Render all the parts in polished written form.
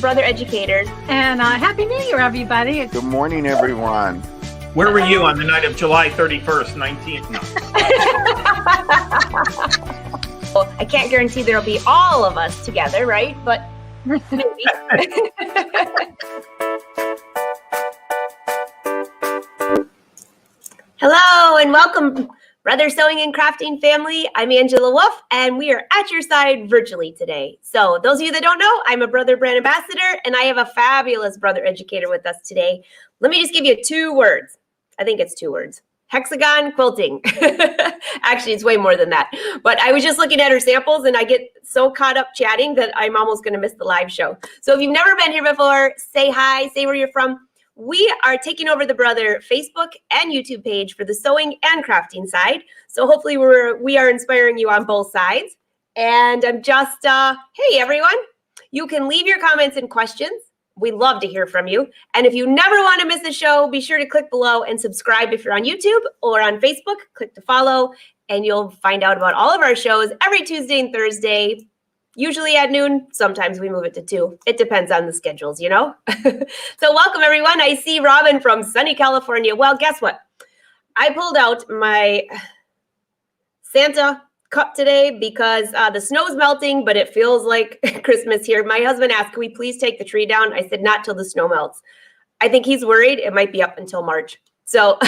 Brother Educator. And Happy New Year, everybody. Good morning, everyone. Where were you on the night of July 31st, 19th? No. Well, I can't guarantee there'll be all of us together, right? But maybe. Hello and welcome, Brother Sewing and Crafting family. I'm Angela Wolf, and we are at your side virtually today. So those of you that don't know, I'm a Brother Brand Ambassador, and I have a fabulous Brother Educator with us today. Let me just give you 2 words. I think it's 2 words. Hexagon quilting. Actually, it's way more than that. But I was just looking at her samples, and I get so caught up chatting that I'm almost going to miss the live show. So if you've never been here before, say hi, say where you're from. We are taking over the Brother Facebook and YouTube page for the sewing and crafting side. So hopefully we are inspiring you on both sides. And I'm just, hey, everyone, you can leave your comments and questions. We love to hear from you. And if you never want to miss a show, be sure to click below and subscribe if you're on YouTube or on Facebook. Click to follow, and you'll find out about all of our shows every Tuesday and Thursday. Usually at noon, sometimes we move it to 2. It depends on the schedules, you know? So welcome, everyone. I see Robin from sunny California. Well, guess what? I pulled out my Santa cup today because the snow's melting, but it feels like Christmas here. My husband asked, can we please take the tree down? I said, not till the snow melts. I think he's worried it might be up until March. So, all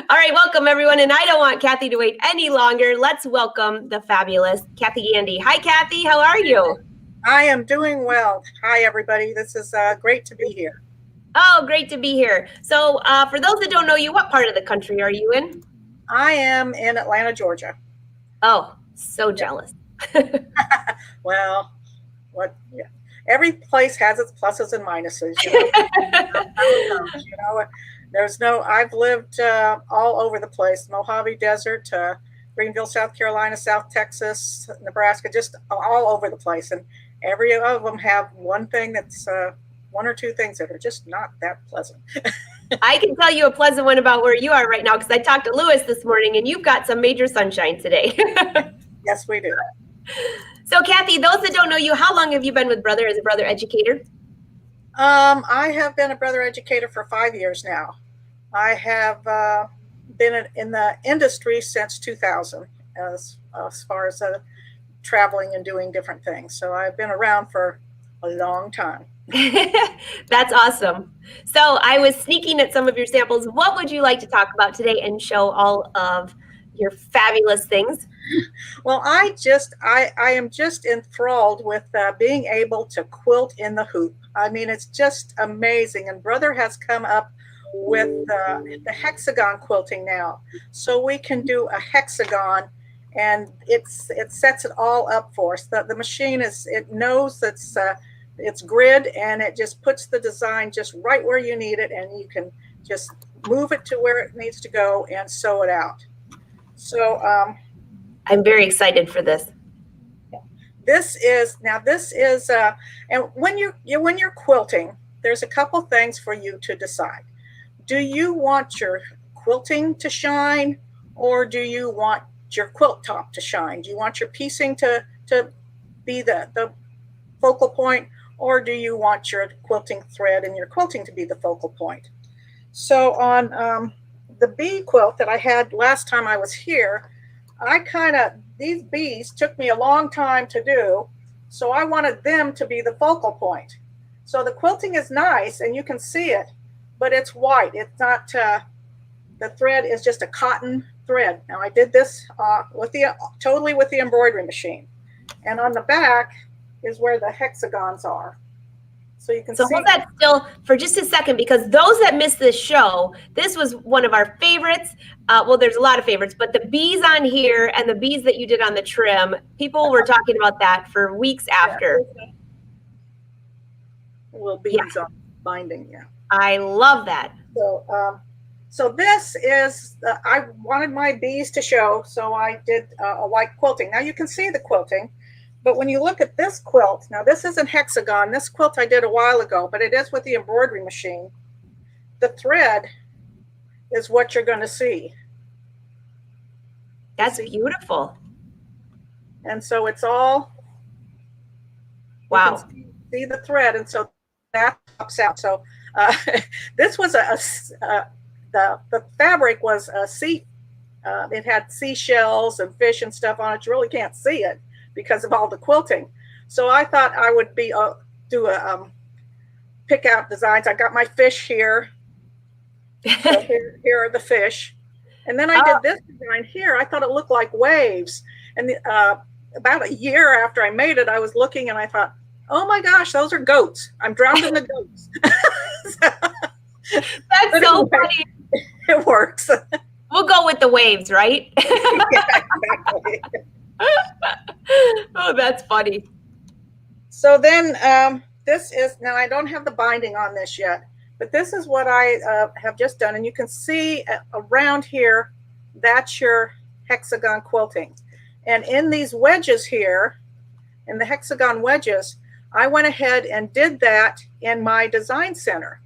right, welcome everyone. And I don't want Cathy to wait any longer. Let's welcome the fabulous Cathy Gandy. Hi, Cathy. How are you? I am doing well. Hi, everybody. This is great to be here. Oh, great to be here. So for those that don't know you, what part of the country are you in? I am in Atlanta, Georgia. Oh, so jealous. Well, what? Yeah. Every place has its pluses and minuses. You know, I've lived all over the place, Mojave Desert, Greenville, South Carolina, South Texas, Nebraska, just all over the place. And every of them have one thing that's 1 or 2 things that are just not that pleasant. I can tell you a pleasant one about where you are right now, because I talked to Lewis this morning, and you've got some major sunshine today. Yes, we do. So, Cathy, those that don't know you, how long have you been with Brother as a Brother Educator? I have been a Brother Educator for 5 years now. I have been in the industry since 2000 as far as traveling and doing different things. So I've been around for a long time. That's awesome. So I was sneaking at some of your samples. What would you like to talk about today and show all of your fabulous things? Well, I am just enthralled with being able to quilt in the hoop. I mean, it's just amazing. And Brother has come up with the hexagon quilting now. So we can do a hexagon, and it sets it all up for us. The machine it knows it's grid, and it just puts the design just right where you need it, and you can just move it to where it needs to go and sew it out. So I'm very excited for this. This is and when you're quilting, there's a couple things for you to decide. Do you want your quilting to shine, or do you want your quilt top to shine? Do you want your piecing to be the focal point, or do you want your quilting thread and your quilting to be the focal point? So on the bee quilt that I had last time I was here, these bees took me a long time to do, so I wanted them to be the focal point. So the quilting is nice, and you can see it, but it's white. It's not, the thread is just a cotton thread. Now I did this totally with the embroidery machine. And on the back is where the hexagons are. So you can see. So hold that still for just a second, because those that missed this show, this was one of our favorites. Well, there's a lot of favorites, but the bees on here and the bees that you did on the trim, people were talking about that for weeks after. Little beads on binding, yeah. I love that. So this is, I wanted my bees to show, so I did a white quilting. Now you can see the quilting, but when you look at this quilt, now this isn't hexagon. This quilt I did a while ago, but it is with the embroidery machine. The thread is what you're going to see. That's beautiful. And so it's all, wow. You can see the thread, and so that pops out. So this was the fabric was a sea. It had seashells and fish and stuff on it. You really can't see it because of all the quilting. So I thought I would do a pick out designs. I got my fish here. So here are the fish. And then I did this design here. I thought it looked like waves. And about a year after I made it, I was looking and I thought, oh my gosh, those are goats. I'm drowned in the goats. That's so funny. It works. We'll go with the waves, right? Yeah, exactly. Oh, that's funny. So then this is, now I don't have the binding on this yet, but this is what I have just done. And you can see around here, that's your hexagon quilting. And in these wedges here, in the hexagon wedges, I went ahead and did that in my design center.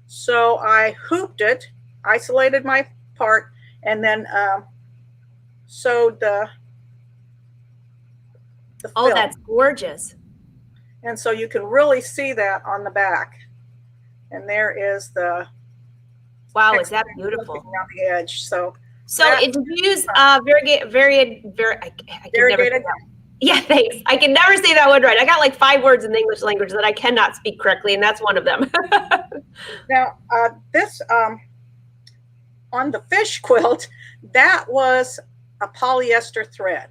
So I hooped it, isolated my part, and then sewed the Oh, film. that's gorgeous. And so you can really see that on the back. And there is the Wow, is that beautiful? around the edge. So did you use variegated? Yeah, thanks. I can never say that word right. I got like 5 words in the English language that I cannot speak correctly, and that's one of them. now this on the fish quilt, that was a polyester thread.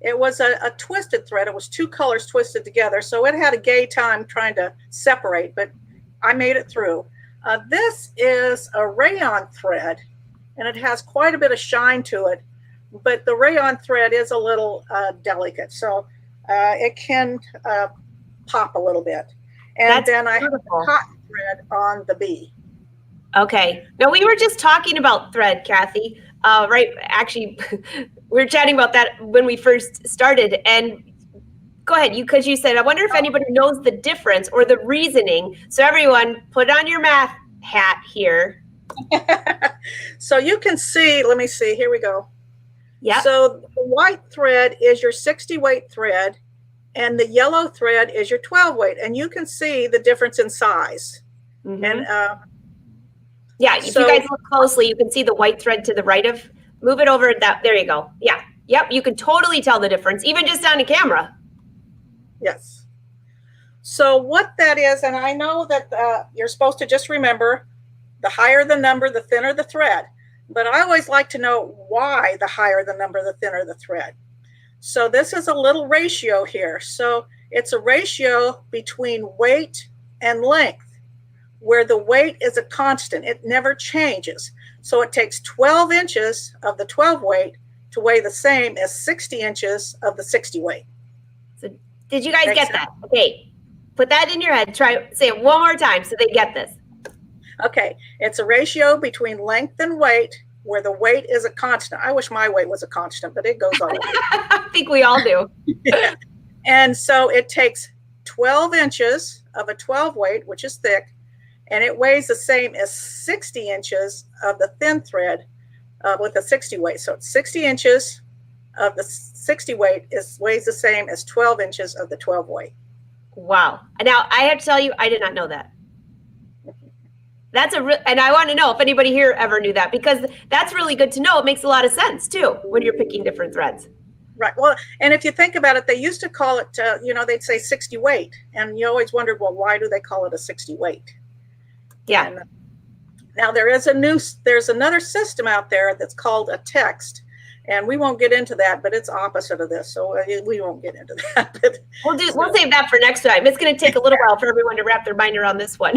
It was a twisted thread. It was 2 colors twisted together. So it had a gay time trying to separate, but I made it through. This is a rayon thread, and it has quite a bit of shine to it, but the rayon thread is a little delicate. So it can pop a little bit. And That's then I have beautiful. a cotton thread on the bee. Okay. Now, we were just talking about thread, Cathy. Right. Actually, we were chatting about that when we first started. And go ahead, because you said, I wonder if anybody knows the difference or the reasoning. So everyone, put on your math hat here. So you can see, let me see, here we go. Yeah. So the white thread is your 60 weight thread, and the yellow thread is your 12 weight. And you can see the difference in size. Mm-hmm. And yeah, if you guys look closely, you can see the white thread to the right of, move it over. There you go. Yeah. Yep. You can totally tell the difference, even just on a camera. yes. So what that is, and I know that you're supposed to just remember the higher the number, the thinner the thread. But I always like to know why the higher the number, the thinner the thread. So this is a little ratio here. So it's a ratio between weight and length, where the weight is a constant. It never changes. So it takes 12 inches of the 12 weight to weigh the same as 60 inches of the 60 weight. So did you guys Makes get that? Okay. Put that in your head. Say it one more time so they get this. Okay, it's a ratio between length and weight where the weight is a constant. I wish my weight was a constant, but it goes all over. I think we all do. Yeah. And so it takes 12 inches of a 12 weight, which is thick, and it weighs the same as 60 inches of the thin thread with a 60 weight. So it's 60 inches of the 60 weight weighs the same as 12 inches of the 12 weight. Wow. Now, I have to tell you, I did not know that. And I want to know if anybody here ever knew that, because that's really good to know. It makes a lot of sense too when you're picking different threads. Right. Well, and if you think about it, they used to call it, they'd say 60 weight. And you always wondered, well, why do they call it a 60 weight? Yeah. And now there's another system out there that's called a text. And we won't get into that, but it's opposite of this. So we won't get into that. But, we'll save that for next time. It's going to take a little while for everyone to wrap their mind around this one.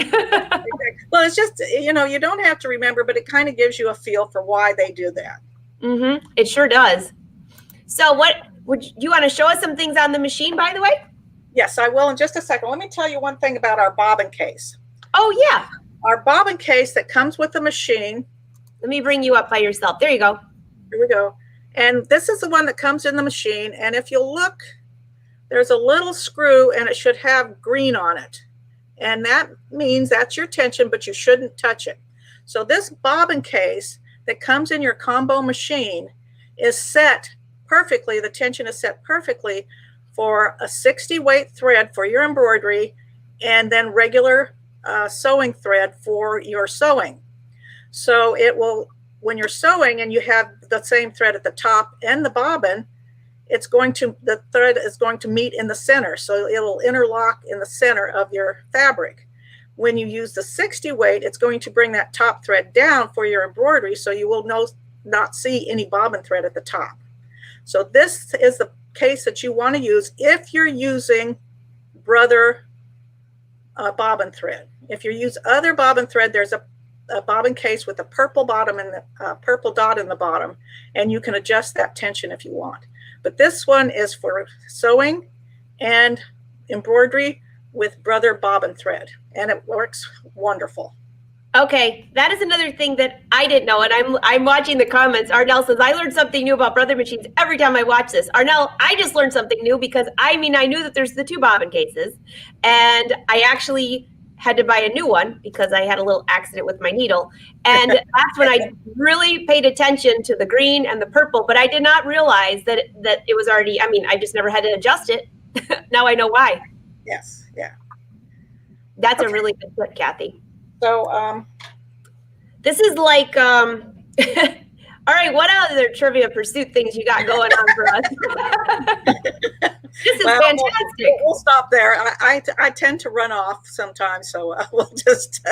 Well, it's just, you don't have to remember, but it kind of gives you a feel for why they do that. Mm-hmm. It sure does. So you want to show us some things on the machine, by the way? Yes, I will in just a second. Let me tell you one thing about our bobbin case. Oh, yeah. Our bobbin case that comes with the machine. Let me bring you up by yourself. There you go. Here we go. And this is the one that comes in the machine. And if you look, there's a little screw and it should have green on it. And that means that's your tension, but you shouldn't touch it. So this bobbin case that comes in your combo machine is set perfectly. The tension is set perfectly for a 60 weight thread for your embroidery and then regular sewing thread for your sewing. So it will, when you're sewing and you have the same thread at the top and the bobbin, the thread is going to meet in the center. So it will interlock in the center of your fabric. When you use the 60 weight, it's going to bring that top thread down for your embroidery, so you will not see any bobbin thread at the top. So this is the case that you want to use if you're using Brother bobbin thread. If you use other bobbin thread, there's a bobbin case with a purple bottom and the purple dot in the bottom, and you can adjust that tension if you want. But this one is for sewing and embroidery with Brother bobbin thread, and it works wonderful. Okay, that is another thing that I didn't know, and I'm watching the comments. Arnell says, I learned something new about Brother machines every time I watch this. Arnell, I just learned something new because I knew that there's the 2 bobbin cases, and I actually had to buy a new one because I had a little accident with my needle. And that's when I really paid attention to the green and the purple, but I did not realize that it was already, I just never had to adjust it. Now I know why. Yes, yeah. That's a really good tip, Cathy. So this is like, all right, what other Trivia Pursuit things you got going on for us? This is fantastic. We'll stop there. I tend to run off sometimes, so we'll just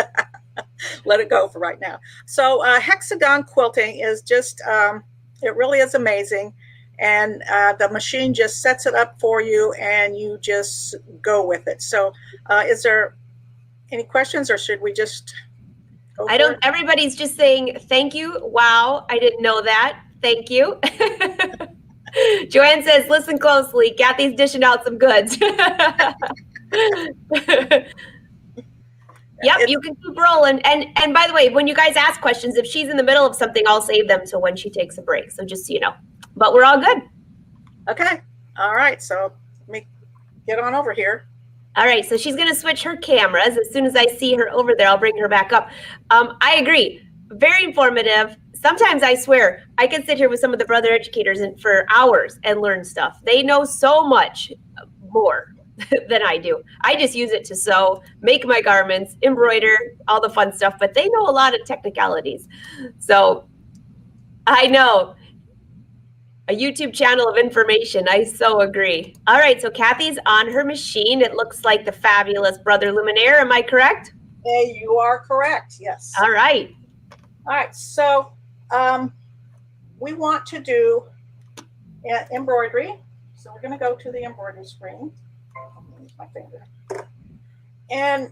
let it go for right now. So Hexagon quilting is just, it really is amazing. And the machine just sets it up for you, and you just go with it. So is there any questions, or should we just go for it? Everybody's just saying, thank you. Wow, I didn't know that. Thank you. Joanne says, listen closely. Cathy's dishing out some goods. Yep, you can keep rolling. And by the way, when you guys ask questions, if she's in the middle of something, I'll save them till when she takes a break. So just so you know. But we're all good. Okay. All right. So let me get on over here. All right. So she's going to switch her cameras. As soon as I see her over there, I'll bring her back up. I agree. Very informative. Sometimes I swear I can sit here with some of the brother educators for hours and learn stuff. They know so much more than I do. I just use it to sew, make my garments, embroider, all the fun stuff, but they know a lot of technicalities. So I know. A YouTube channel of information. I so agree. All right, so Cathy's on her machine. It looks like the fabulous Brother Luminaire. Am I correct? Yeah, you are correct. Yes. All right. All right. So we want to do embroidery. So we're going to go to the embroidery screen. Use my finger. And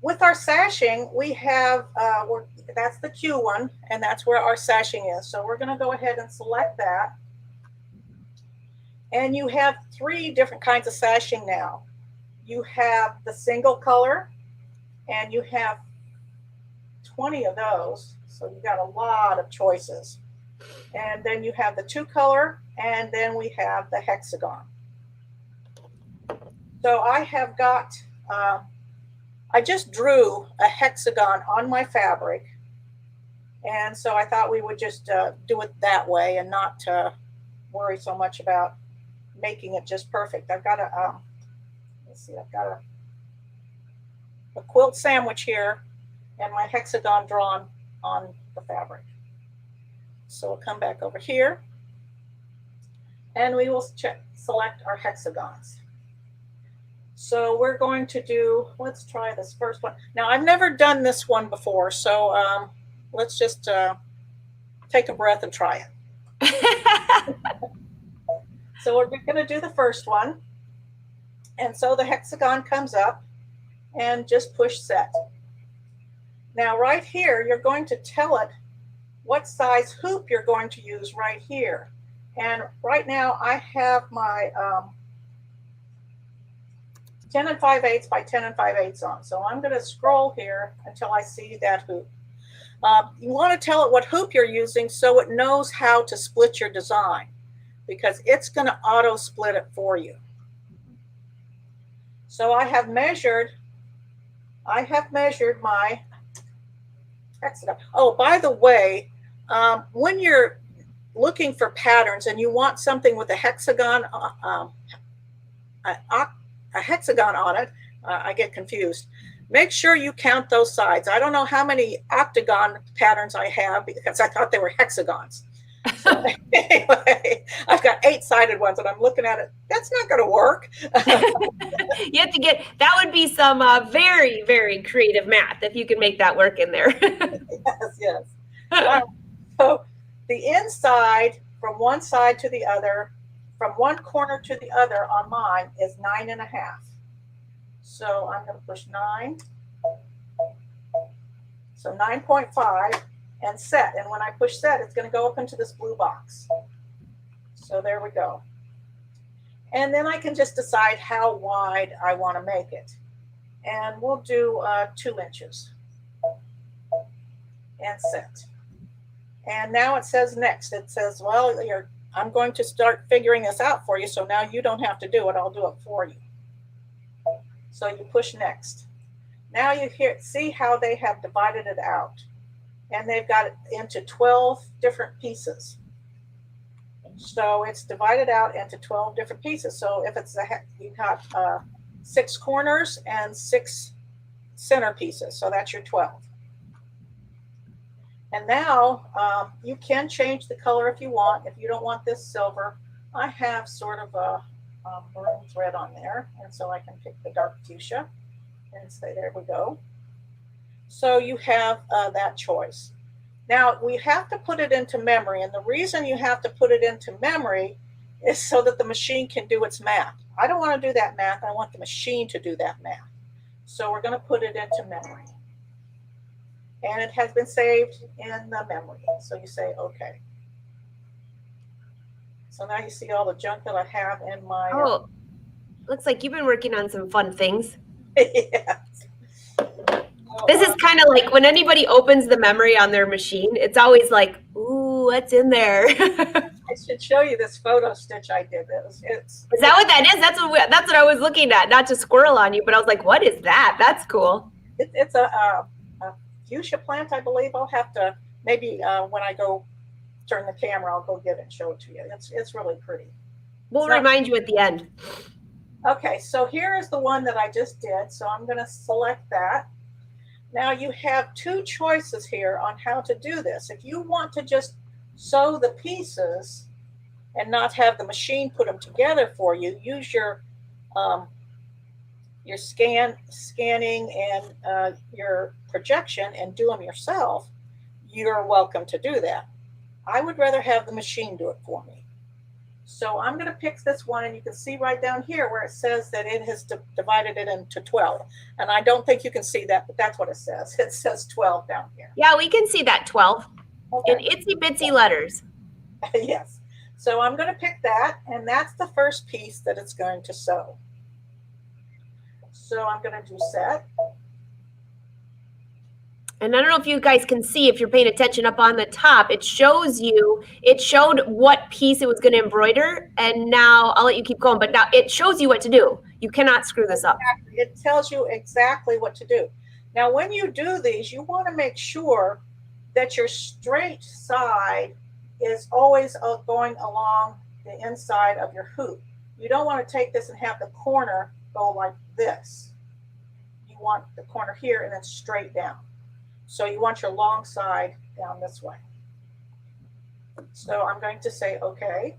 with our sashing, we have that's the Q one, and that's where our sashing is. So we're going to go ahead and select that. And you have 3 different kinds of sashing now. You have the single color, and you have 20 of those. So you've got a lot of choices. And then you have the 2 color, and then we have the hexagon. So I have got, I just drew a hexagon on my fabric. And so I thought we would just do it that way and not worry so much about making it just perfect. I've got let's see, I've got a quilt sandwich here and my hexagon drawn on the fabric. So we'll come back over here and we will select our hexagons. So we're going to do, let's try this first one. Now I've never done this one before, so let's just take a breath and try it. So we're going to do the first one. And so the hexagon comes up and just push set. Now right here, you're going to tell it what size hoop you're going to use right here. And right now I have my 10 5/8 by 10 5/8 on. So I'm going to scroll here until I see that hoop. You want to tell it what hoop you're using so it knows how to split your design, because it's going to auto split it for you. So I have measured my hexagon. Oh, by the way, when you're looking for patterns and you want something with a hexagon on it, I get confused. Make sure you count those sides. I don't know how many octagon patterns I have because I thought they were hexagons. So anyway, I've got 8-sided ones and I'm looking at it. That's not going to work. You have to get, that would be some very, very creative math if you can make that work in there. Yes. So the inside from one side to the other, from one corner to the other on mine is 9.5. So I'm going to push 9. So 9.5 and set. And when I push set, it's going to go up into this blue box. So there we go. And then I can just decide how wide I want to make it. And we'll do 2 inches. And set. And now it says next. It says, well, I'm going to start figuring this out for you. So now you don't have to do it. I'll do it for you. So you push next. Now you see how they have divided it out. And they've got it into 12 different pieces. So it's divided out into 12 different pieces. So if it's you've got 6 corners and 6 center pieces. So that's your 12. And now you can change the color if you want. If you don't want this silver, I have sort of a maroon thread on there. And so I can pick the dark fuchsia and say, there we go. So you have that choice. Now we have to put it into memory. And the reason you have to put it into memory is so that the machine can do its math. I don't want to do that math. I want the machine to do that math. So we're going to put it into memory. And it has been saved in the memory. So you say, okay. So now you see all the junk that I have in my... Oh, looks like you've been working on some fun things. Yes. This is kind of like when anybody opens the memory on their machine, it's always like, ooh, what's in there? I should show you this photo stitch I did. Is that what that is? That's what I was looking at. Not to squirrel on you, but I was like, what is that? That's cool. It's a fuchsia plant, I believe. I'll have to, maybe when I go turn the camera, I'll go get it and show it to you. It's really pretty. We'll remind you at the end. Okay, so here is the one that I just did. So I'm going to select that. Now you have 2 choices here on how to do this. If you want to just sew the pieces and not have the machine put them together for you, use your scanning and your projection and do them yourself. You're welcome to do that. I would rather have the machine do it for me. So I'm going to pick this one, and you can see right down here where it says that it has divided it into 12. And I don't think you can see that, but that's what it says. It says 12 down here. Yeah, we can see that 12 in itsy bitsy letters. Yes. So I'm going to pick that, and that's the first piece that it's going to sew. So I'm going to do set. And I don't know if you guys can see, if you're paying attention up on the top, it showed what piece it was going to embroider. And now I'll let you keep going, but now it shows you what to do. You cannot screw this up. It tells you exactly what to do. Now, when you do these, you want to make sure that your straight side is always going along the inside of your hoop. You don't want to take this and have the corner go like this. You want the corner here and then straight down. So you want your long side down this way. So I'm going to say, okay.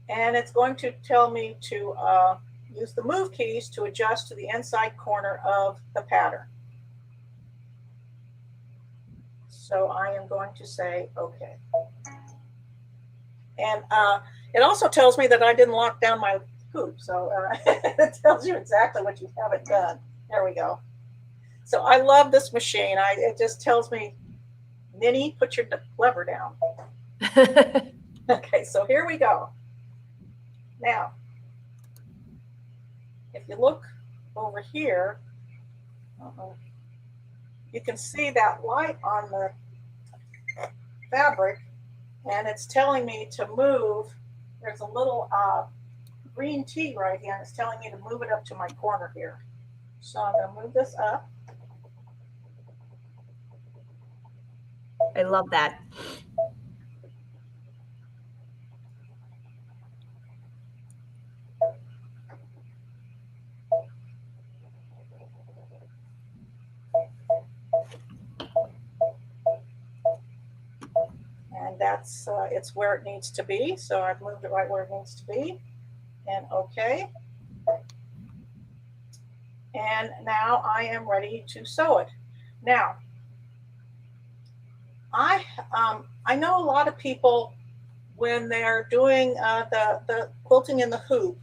And it's going to tell me to use the move keys to adjust to the inside corner of the pattern. So I am going to say, okay. And it also tells me that I didn't lock down my hoop. So it tells you exactly what you haven't done. There we go. So I love this machine. It just tells me, Minnie, put your lever down. Okay, so here we go. Now, if you look over here, you can see that light on the fabric, and it's telling me to move. There's a little green T right here, and it's telling me to move it up to my corner here. So I'm going to move this up. I love that. that's it's where it needs to be. So I've moved it right where it needs to be, and okay. And now I am ready to sew it. Now, I know a lot of people, when they're doing the quilting in the hoop,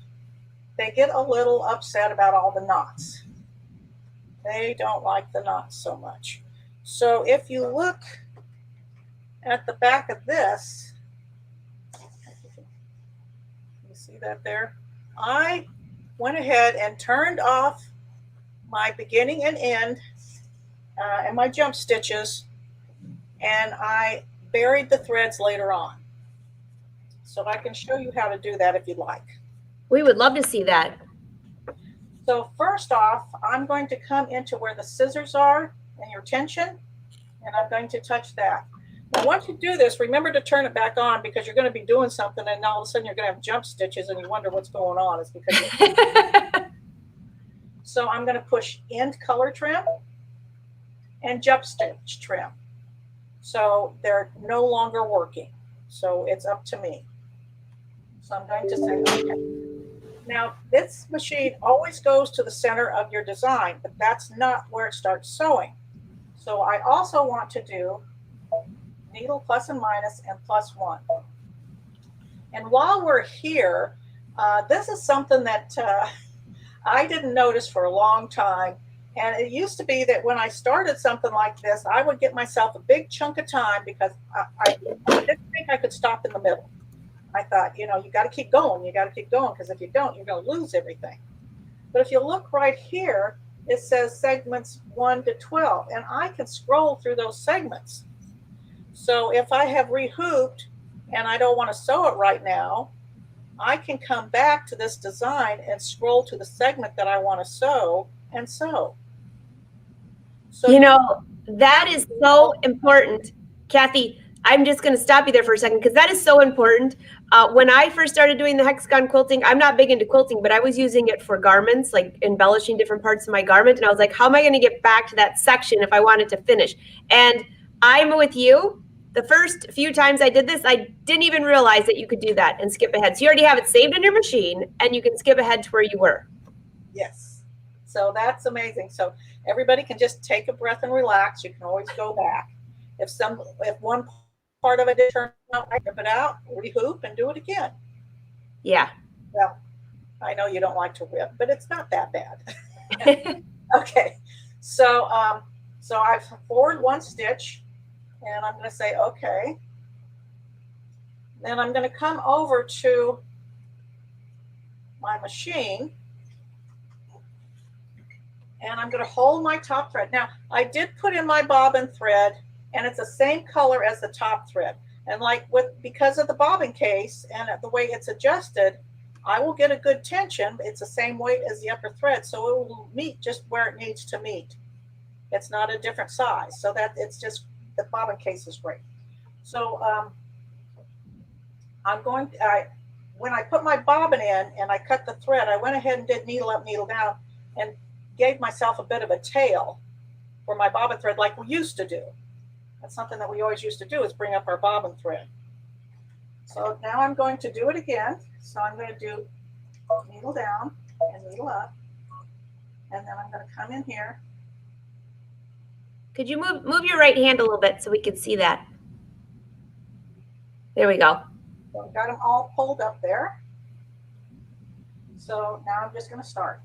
they get a little upset about all the knots. They don't like the knots so much. So if you look at the back of this, you see that there? I went ahead and turned off my beginning and end and my jump stitches, and I buried the threads later on. So I can show you how to do that if you'd like. We would love to see that. So first off, I'm going to come into where the scissors are and your tension, and I'm going to touch that. Now, once you do this, remember to turn it back on, because you're going to be doing something and all of a sudden you're going to have jump stitches and you wonder what's going on. It's because so I'm going to push end color trim and jump stitch trim. So they're no longer working. So it's up to me. So I'm going to say, okay. Now, this machine always goes to the center of your design, but that's not where it starts sewing. So I also want to do needle plus and minus and +1. And while we're here, this is something that I didn't notice for a long time. And it used to be that when I started something like this, I would get myself a big chunk of time, because I didn't think I could stop in the middle. I thought, you know, you got to keep going. You got to keep going, because if you don't, you're going to lose everything. But if you look right here, it says segments 1 to 12, and I can scroll through those segments. So if I have rehooped and I don't want to sew it right now, I can come back to this design and scroll to the segment that I want to sew and sew. So, you know, that is so important. Cathy, I'm just going to stop you there for a second, because that is so important. When I first started doing the Hexagon quilting, I'm not big into quilting, but I was using it for garments, like embellishing different parts of my garment. And I was like, how am I going to get back to that section if I wanted to finish? And I'm with you. The first few times I did this, I didn't even realize that you could do that and skip ahead. So you already have it saved in your machine, and you can skip ahead to where you were. yes. So that's amazing. So everybody can just take a breath and relax. You can always go back. If one part of it didn't turn out, I rip it out, rehoop, and do it again. Yeah. Well, I know you don't like to rip, but it's not that bad. Okay. So I've forward one stitch, and I'm going to say, okay. Then I'm going to come over to my machine, and I'm going to hold my top thread. Now, I did put in my bobbin thread, and it's the same color as the top thread. And because of the bobbin case and the way it's adjusted, I will get a good tension. It's the same weight as the upper thread, so it will meet just where it needs to meet. It's not a different size, so that it's just, the bobbin case is great. So when I put my bobbin in and I cut the thread, I went ahead and did needle up, needle down, and gave myself a bit of a tail for my bobbin thread, like we used to do. That's something that we always used to do, is bring up our bobbin thread. So now I'm going to do it again. So I'm going to do needle down and needle up, and then I'm going to come in here. Could you move your right hand a little bit so we can see that? There we go. So I've got them all pulled up there. So now I'm just going to start.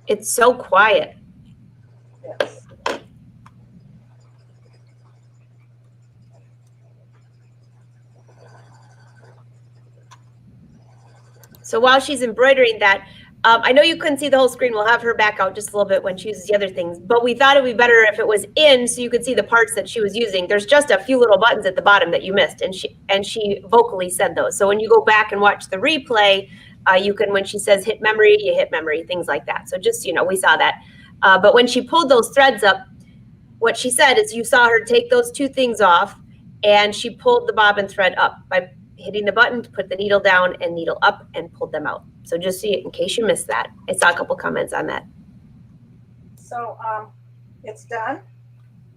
It's so quiet. Yes. So while she's embroidering that, I know you couldn't see the whole screen. We'll have her back out just a little bit when she uses the other things, but we thought it'd be better if it was in so you could see the parts that she was using. There's just a few little buttons at the bottom that you missed, and she vocally said those. So when you go back and watch the replay, you can, when she says hit memory, you hit memory, things like that. So just, we saw that. But when she pulled those threads up, what she said is you saw her take those two things off, and she pulled the bobbin thread up by hitting the button to put the needle down and needle up and pull them out. So just so in case you missed that, I saw a couple comments on that. So it's done,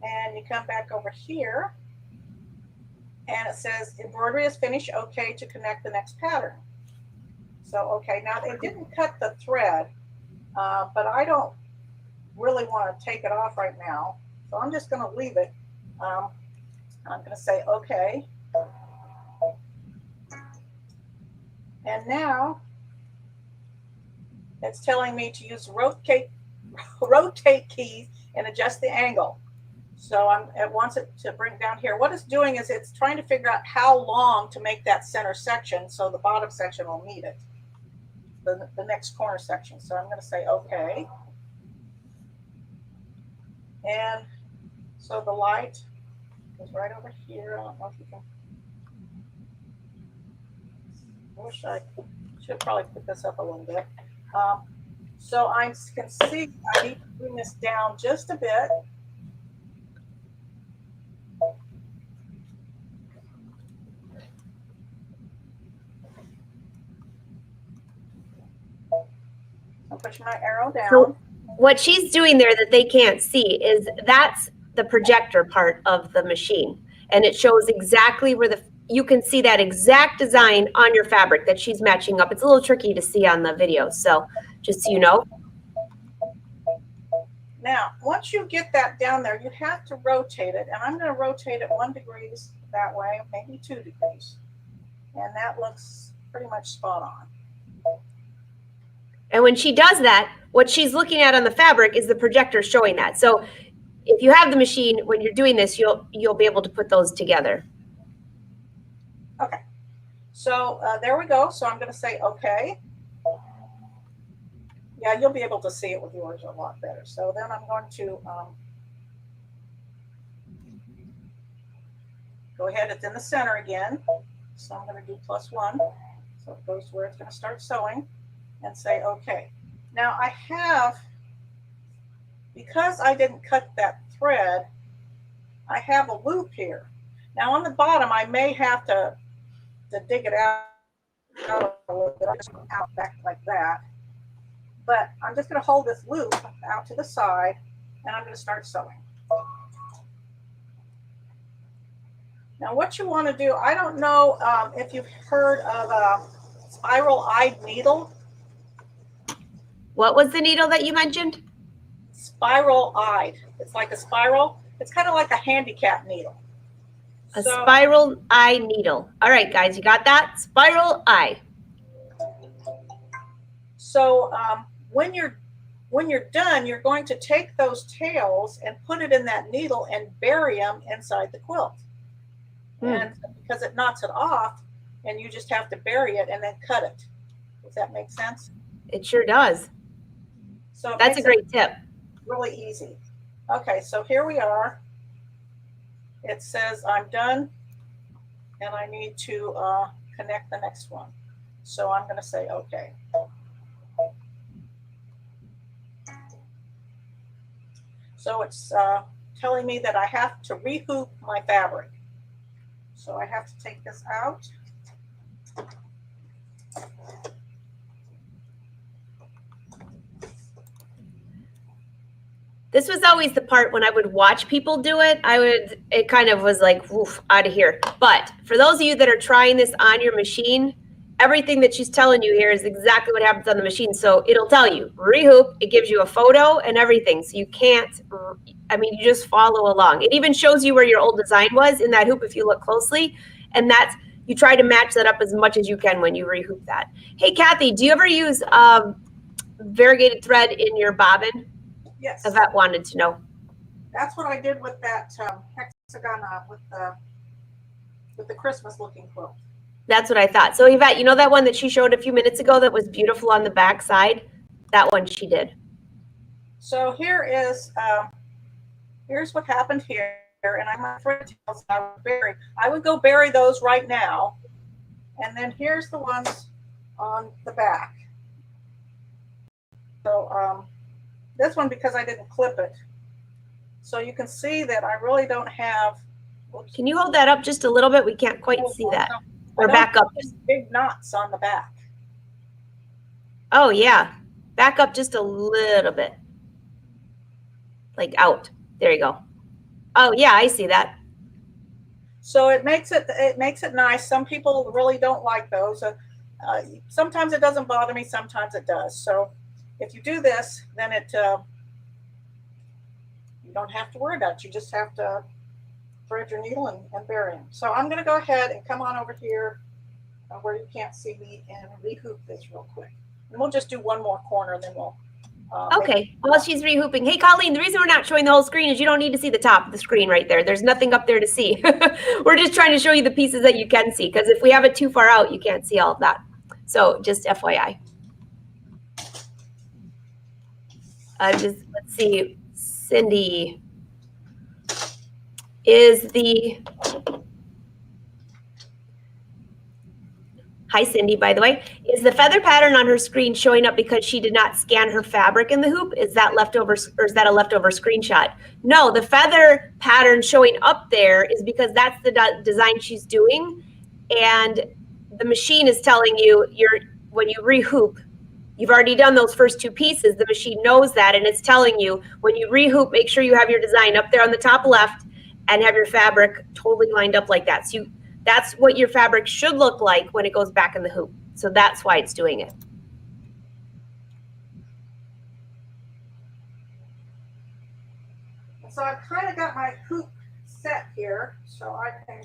and you come back over here, and it says embroidery is finished. Okay to connect the next pattern. So okay, now it didn't cut the thread, but I don't really want to take it off right now, so I'm just going to leave it. I'm going to say okay. And now it's telling me to use rotate keys and adjust the angle. So it wants it to bring down here. What it's doing is it's trying to figure out how long to make that center section so the bottom section will meet it, the next corner section. So I'm going to say okay. And so the light is right over here. I don't know if you can. I wish I should probably put this up a little bit. So I can see I need to bring this down just a bit. I'll push my arrow down. So what she's doing there that they can't see is that's the projector part of the machine. And it shows exactly where you can see that exact design on your fabric that she's matching up. It's a little tricky to see on the video. So just so you know. Now, once you get that down there, you have to rotate it. And I'm going to rotate it 1 degree that way, maybe 2 degrees. And that looks pretty much spot on. And when she does that, what she's looking at on the fabric is the projector showing that. So if you have the machine, when you're doing this, you'll be able to put those together. Okay. So there we go. So I'm going to say okay. Yeah, you'll be able to see it with yours a lot better. So then I'm going to go ahead. It's in the center again. So I'm going to do +1. So it goes where it's going to start sewing and say okay. Now I have, because I didn't cut that thread, I have a loop here. Now on the bottom, I may have to dig it out a little bit. I'll just go out back like that. But I'm just going to hold this loop out to the side, and I'm going to start sewing. Now what you want to do, I don't know if you've heard of a spiral-eyed needle. What was the needle that you mentioned? Spiral-eyed. It's like a spiral. It's kind of like a handicap needle. A spiral eye needle. All right, guys, you got that? Spiral eye. So when you're done, you're going to take those tails and put it in that needle and bury them inside the quilt. And because it knocks it off, and you just have to bury it and then cut it. Does that make sense? It sure does. So that's a great tip. Really easy. Okay, so here we are. It says I'm done, and I need to connect the next one. So I'm going to say okay. So it's telling me that I have to rehoop my fabric. So I have to take this out. This was always the part when I would watch people do it. It kind of was like, woof, out of here. But for those of you that are trying this on your machine, everything that she's telling you here is exactly what happens on the machine. So it'll tell you, rehoop, it gives you a photo and everything. So you can't, you just follow along. It even shows you where your old design was in that hoop if you look closely. And you try to match that up as much as you can when you rehoop that. Hey, Cathy, do you ever use variegated thread in your bobbin? Yes. Yvette wanted to know. That's what I did with that hexagon with the Christmas looking quilt. That's what I thought. So Yvette, you know that one that she showed a few minutes ago that was beautiful on the back side? That one she did. So here's what happened here. And I'm my thread tails I would go bury those right now. And then here's the ones on the back. So this one, because I didn't clip it. So you can see that I really don't have. Whoops. Can you hold that up just a little bit? We can't quite see that. Or back up. Big knots on the back. Oh yeah, back up just a little bit. Like out. There you go. Oh yeah, I see that. So it makes it nice. Some people really don't like those. Sometimes it doesn't bother me. Sometimes it does. So if you do this, then you don't have to worry about it. You just have to thread your needle and bury them. So I'm going to go ahead and come on over here where you can't see me and rehoop this real quick. And we'll just do one more corner and then we'll. Okay, while she's rehooping. Hey, Colleen, the reason we're not showing the whole screen is you don't need to see the top of the screen right there. There's nothing up there to see. We're just trying to show you the pieces that you can see, because if we have it too far out, you can't see all of that. So just FYI. Let's see, Cindy. Hi, Cindy, by the way. Is the feather pattern on her screen showing up because she did not scan her fabric in the hoop? Is that leftover, or is that a leftover screenshot? No, the feather pattern showing up there is because that's the design she's doing. And the machine is telling you, when you rehoop, you've already done those first two pieces. The machine knows that, and it's telling you, when you rehoop, make sure you have your design up there on the top left and have your fabric totally lined up like that. So that's what your fabric should look like when it goes back in the hoop. So that's why it's doing it. So I've kind of got my hoop set here, so I can.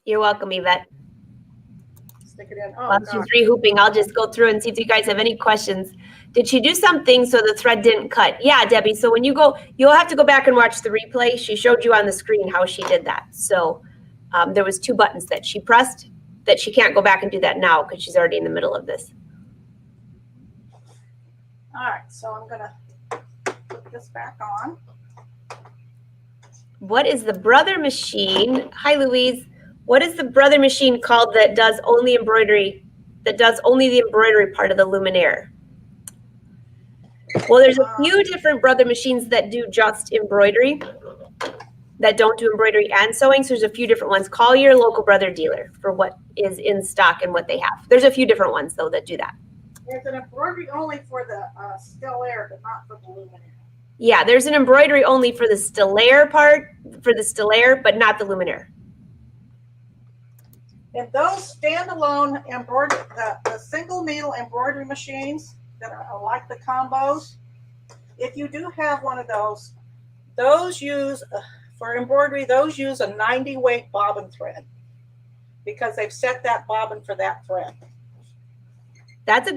You're welcome, Yvette. Stick it in. Oh, while she's rehooping, I'll just go through and see if you guys have any questions. Did she do something so the thread didn't cut? Yeah, Debbie. So when you go, you'll have to go back and watch the replay. She showed you on the screen how she did that. So there was 2 buttons that she pressed that she can't go back and do that now because she's already in the middle of this. All right, so I'm gonna put this back on. What is the brother machine? Hi, Louise. What is the brother machine called that does only embroidery, that does only the embroidery part of the luminaire? Well, there's a few different brother machines that do just embroidery, that don't do embroidery and sewing. So there's a few different ones. Call your local brother dealer for what is in stock and what they have. There's a few different ones, though, that do that. There's an embroidery only for the still air, but not for the luminaire. Yeah, there's an embroidery only for the still-air part, for the still-air, but not the luminaire. And those standalone embroidery, the single needle embroidery machines that are like the combos, if you do have one of those use, for embroidery, those use a 90 weight bobbin thread because they've set that bobbin for that thread. That's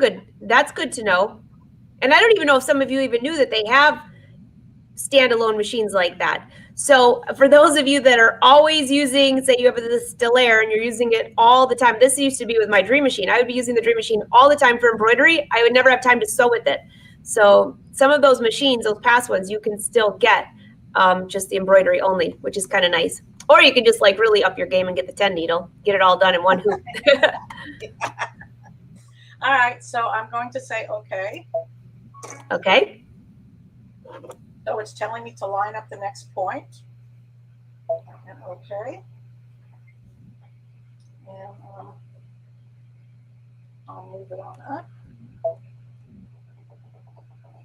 good to know. And I don't even know if some of you even knew that they have standalone machines like that. So for those of you that are always using, say you have the still air and you're using it all the time. This used to be with my dream machine. I would be using the dream machine all the time for embroidery. I would never have time to sew with it. So some of those machines, those past ones, you can still get just the embroidery only, which is kind of nice. Or you can just like really up your game and get the 10 needle, get it all done in one hoop. All right, so I'm going to say okay. Okay. So it's telling me to line up the next point. And okay. And I'll move it on up.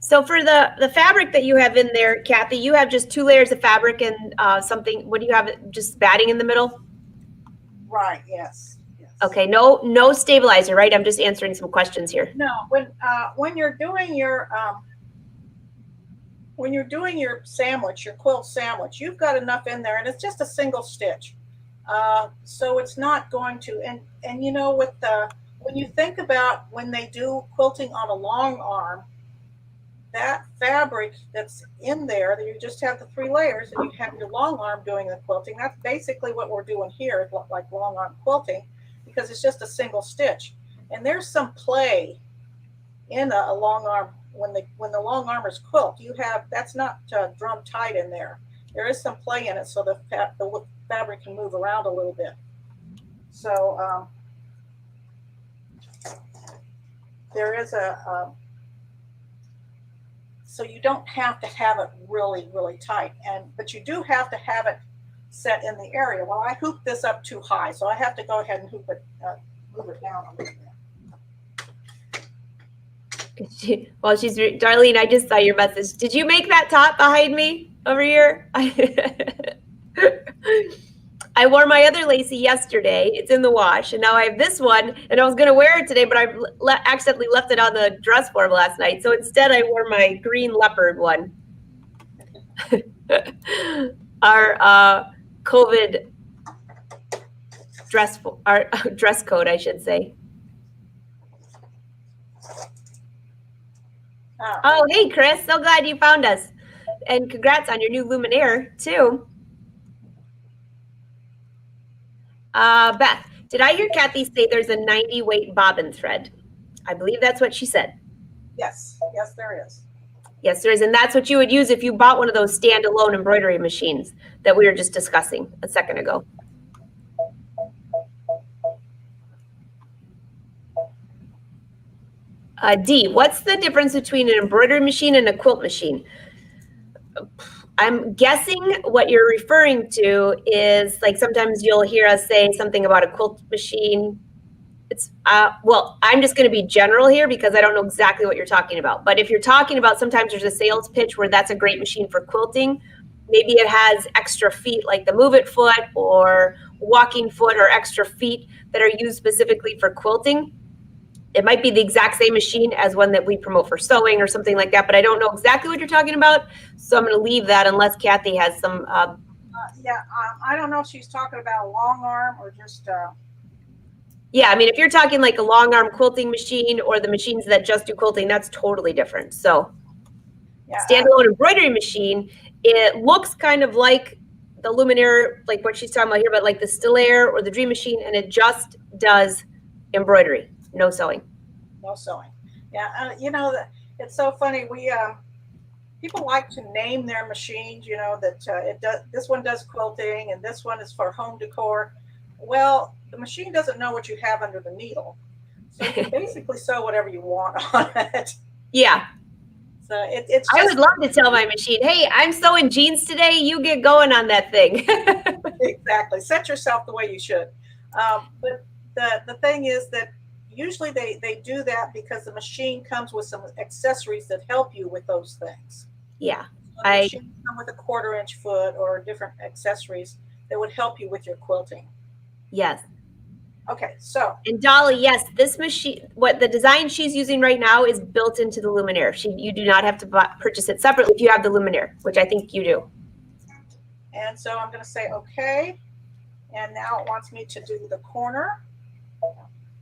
So for the fabric that you have in there, Cathy, you have just 2 layers of fabric and something. What do you have? Just batting in the middle? Right. Yes. Yes. Okay. No stabilizer, right? I'm just answering some questions here. No. When you're doing your sandwich, your quilt sandwich, you've got enough in there, and it's just a single stitch. So it's not going to. And you know, when you think about when they do quilting on a long arm, that fabric that's in there, that you just have the 3 layers and you have your long arm doing the quilting. That's basically what we're doing here, like long arm quilting, because it's just a single stitch. And there's some play in a long arm. When the long armers quilt, that's not drum tight in there. There is some play in it, so the fabric can move around a little bit. So there is so you don't have to have it really, really tight, but you do have to have it set in the area. Well, I hooped this up too high, so I have to go ahead and move it down a little bit. Well, Darlene, I just saw your message. Did you make that top behind me over here? I wore my other lacy yesterday. It's in the wash, and now I have this one, and I was going to wear it today, but I accidentally left it on the dress form last night. So instead, I wore my green leopard one. Our COVID our dress code, I should say. Oh, hey, Chris. So glad you found us. And congrats on your new luminaire, too. Beth, did I hear Cathy say there's a 90 weight bobbin thread? I believe that's what she said. Yes, there is. Yes, there is. And that's what you would use if you bought one of those standalone embroidery machines that we were just discussing a second ago. D, what's the difference between an embroidery machine and a quilt machine? I'm guessing what you're referring to is like sometimes you'll hear us say something about a quilt machine. It's well, I'm just going to be general here because I don't know exactly what you're talking about. But if you're talking about sometimes there's a sales pitch where that's a great machine for quilting, maybe it has extra feet like the move it foot or walking foot or extra feet that are used specifically for quilting. It might be the exact same machine as one that we promote for sewing or something like that, but I don't know exactly what you're talking about. So I'm going to leave that unless Cathy has some. I don't know if she's talking about a long arm or just. Yeah, I mean, if you're talking like a long arm quilting machine or the machines that just do quilting, that's totally different. So yeah, standalone embroidery machine, it looks kind of like the luminaire, like what she's talking about here, but like the Stellaire or the Dream Machine, and it just does embroidery. No sewing. No sewing. Yeah, you know, it's so funny. We people like to name their machines. You know that it does. This one does quilting, and this one is for home decor. Well, the machine doesn't know what you have under the needle, so you can basically sew whatever you want on it. Yeah. So it's. I would love to tell my machine, "Hey, I'm sewing jeans today. You get going on that thing." Exactly. Set yourself the way you should. But the thing is that. Usually they do that because the machine comes with some accessories that help you with those things. Yeah. So the machine comes with a 1/4-inch foot or different accessories that would help you with your quilting. Yes. Okay, so. And Dolly, yes, this machine, what the design she's using right now is built into the luminaire. You do not have to purchase it separately if you have the luminaire, which I think you do. And so I'm going to say, okay. And now it wants me to do the corner.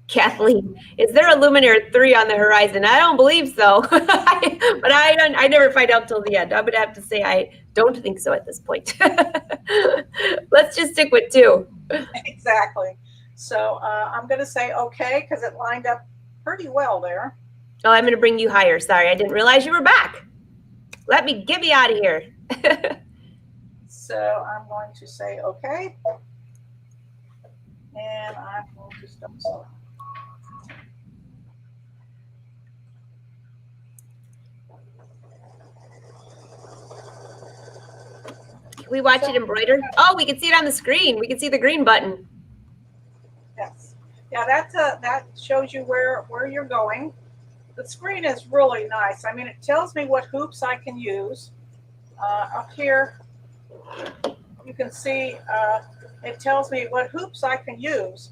Kathleen, is there a luminaire 3 on the horizon? I don't believe so, but I never find out till the end. I'm gonna have to say I don't think so at this point. Let's just stick with 2. Exactly. So I'm gonna say okay because it lined up pretty well there. Oh, I'm gonna bring you higher. Sorry, I didn't realize you were back. Get me out of here. So I'm going to say okay, and I'm going to stop sewing. Can we watch it embroidered? Oh, we can see it on the screen. We can see the green button. Yes. Yeah, that shows you where you're going. The screen is really nice. I mean, it tells me what hoops I can use. Up here, you can see it tells me what hoops I can use.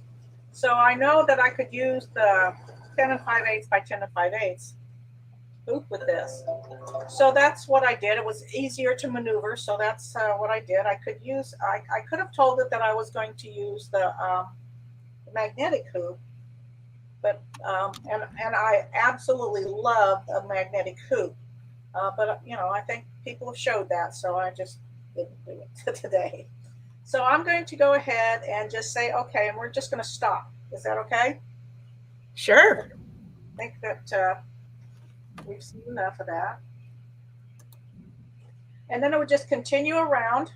So I know that I could use the 10 5/8 by 10 5/8 hoop with this. So that's what I did. It was easier to maneuver. So that's what I did. I could have told it that I was going to use the magnetic hoop, but and I absolutely love a magnetic hoop. But you know, I think people have showed that, so I just didn't do it today. So I'm going to go ahead and just say okay, and we're just going to stop. Is that okay? Sure. I think that we've seen enough of that. And then it would just continue around.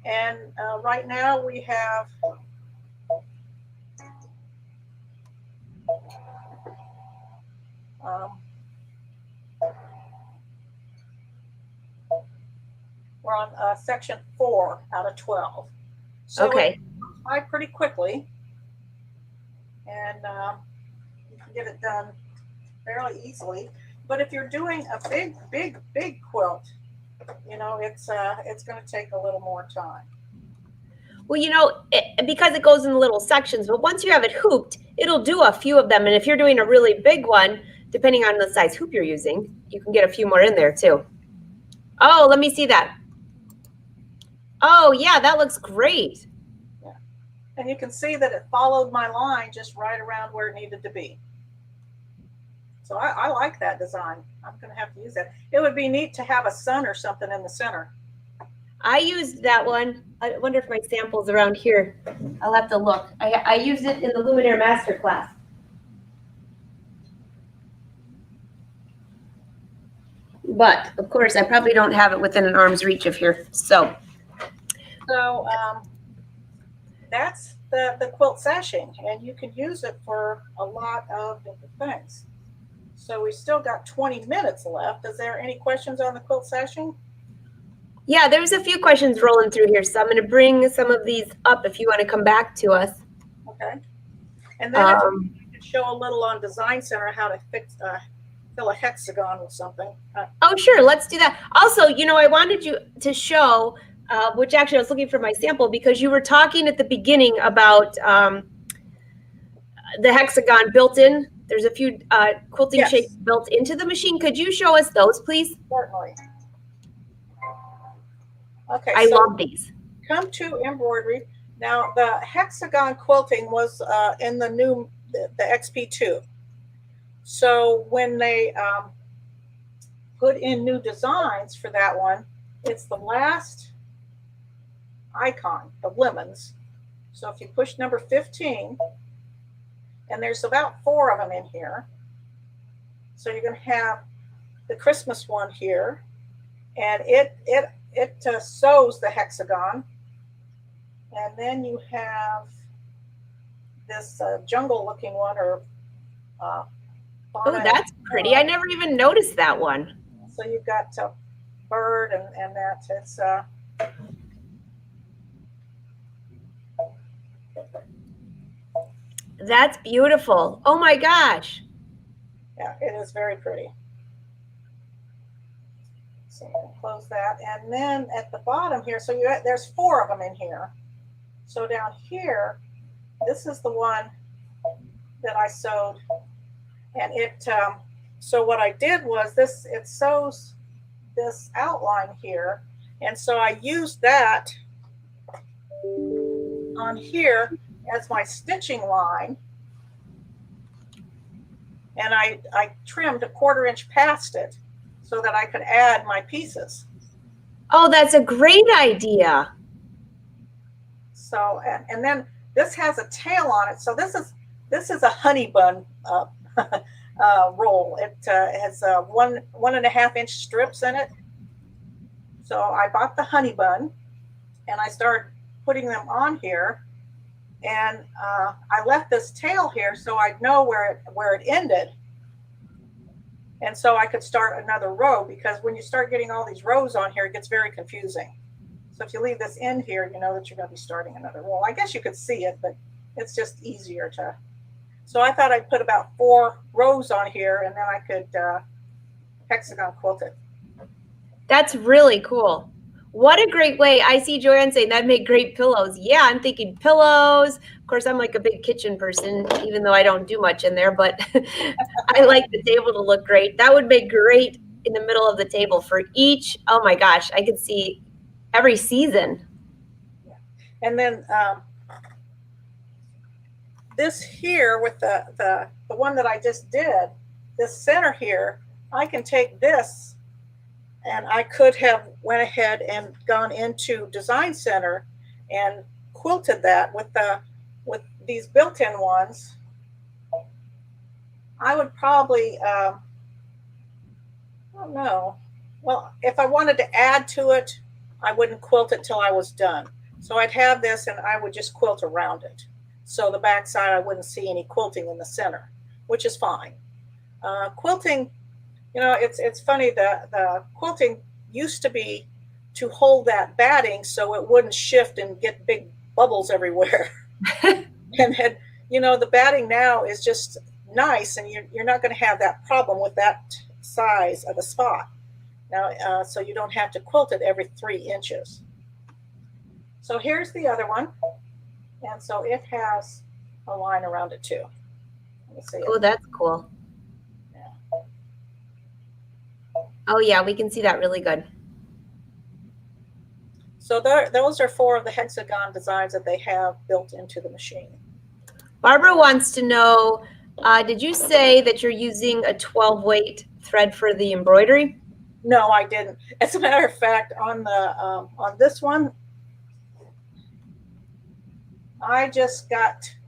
And right now we have we're on section 4 out of 12. So Okay. it goes by pretty quickly, and you can get it done fairly easily. But if you're doing a big quilt, it's going to take a little more time. Well, because it goes in little sections, but once you have it hooped, it'll do a few of them. And if you're doing a really big one, depending on the size hoop you're using, you can get a few more in there too. Oh, let me see that. Oh, yeah, that looks great. Yeah. And you can see that it followed my line just right around where it needed to be. So I like that design. I'm going to have to use that. It would be neat to have a sun or something in the center. I used that one. I wonder if my sample's around here. I'll have to look. I used it in the Luminaire Masterclass. But, of course, I probably don't have it within an arm's reach of here. So that's the quilt sashing, and you can use it for a lot of different things. So we still got 20 minutes left. Is there any questions on the quilt sashing? Yeah, there's a few questions rolling through here, so I'm going to bring some of these up if you want to come back to us. Okay. And then you can show a little on Design Center how to fill a hexagon with something. Oh, sure. Let's do that. Also, I wanted you to show, which actually I was looking for my sample because you were talking at the beginning about the hexagon built in. There's a few quilting shapes built into the machine. Could you show us those, please? Certainly. Okay. I love these. Come to embroidery. Now, the hexagon quilting was in the XP2. So when they put in new designs for that one, it's the last icon, the lemons. So if you push number 15, and there's about 4 of them in here. So you're going to have the Christmas one here, and it sews the hexagon. And then you have this jungle-looking one, or oh, that's pretty. I never even noticed that one. So you've got a bird and that. It's that's beautiful. Oh my gosh. Yeah, it is very pretty. So you can close that. And then at the bottom here, so there's 4 of them in here. So down here, this is the one that I sewed. And so what I did was it sews this outline here. And so I used that on here as my stitching line. And I trimmed a 1/4 inch past it so that I could add my pieces. Oh, that's a great idea. So, and then this has a tail on it. So this is a honey bun roll. It has 1.5 inch strips in it. So I bought the honey bun and I started putting them on here. And I left this tail here so I'd know where it ended. And so I could start another row, because when you start getting all these rows on here, it gets very confusing. So if you leave this in here, you know that you're going to be starting another row. I guess you could see it, but it's just easier to. So I thought I'd put about 4 rows on here, and then I could hexagon quilt it. That's really cool. What a great way. I see Joanne saying that'd make great pillows. Yeah, I'm thinking pillows. Of course, I'm like a big kitchen person, even though I don't do much in there, but I like the table to look great. That would make great in the middle of the table for each. Oh my gosh, I could see every season. Yeah. And then this here with the one that I just did, this center here, I can take this, and I could have went ahead and gone into Design Center and quilted that with these built-in ones. I would probably, I don't know. Well, if I wanted to add to it, I wouldn't quilt it till I was done. So I'd have this and I would just quilt around it. So the back side, I wouldn't see any quilting in the center, which is fine. Quilting, it's funny, the quilting used to be to hold that batting so it wouldn't shift and get big bubbles everywhere. And then, you know, the batting now is just nice, and you're not going to have that problem with that size of a spot. Now, so you don't have to quilt it every 3 inches. So here's the other one. And so it has a line around it too. Let me see it. Oh, that's cool. Yeah. Oh yeah, we can see that really good. So those are 4 of the hexagon designs that they have built into the machine. Barbara wants to know, did you say that you're using a 12 weight thread for the embroidery? No, I didn't. As a matter of fact, on the on this one, I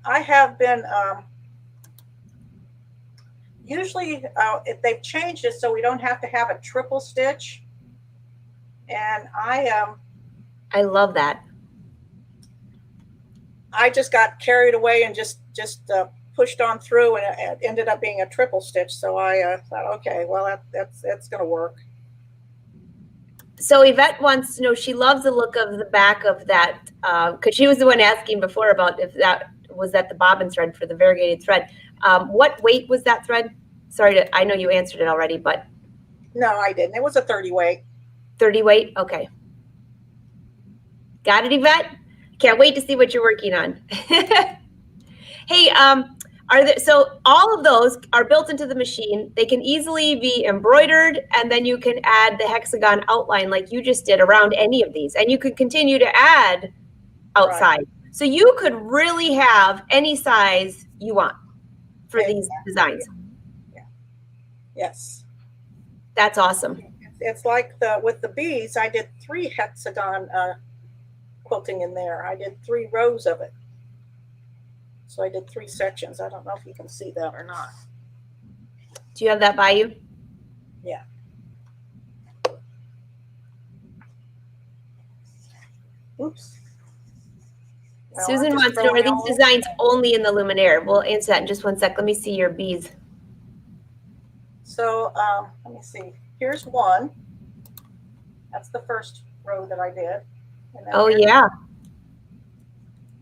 have been usually if they've changed it so we don't have to have a triple stitch, and I love that. I just got carried away and just pushed on through, and it ended up being a triple stitch. So I thought, okay, well that's going to work. So Yvette wants to know, she loves the look of the back of that, because she was the one asking before about if that was the bobbin thread for the variegated thread. What weight was that thread? Sorry, I know you answered it already, but. No, I didn't. It was a 30 weight. 30 weight? Okay. Got it, Yvette? Can't wait to see what you're working on. Hey, so all of those are built into the machine. They can easily be embroidered, and then you can add the hexagon outline like you just did around any of these, and you could continue to add outside. Right. So you could really have any size you want for these designs. Yeah. Yes. That's awesome. It's like with the bees, I did 3 hexagon quilting in there. I did 3 rows of it. So I did 3 sections. I don't know if you can see that or not. Do you have that by you? Yeah. Oops. Susan wants to know, are these designs only in the Luminaire? We'll answer that in just one sec. Let me see your bees. So let me see. Here's one. That's the first row that I did. And then yeah.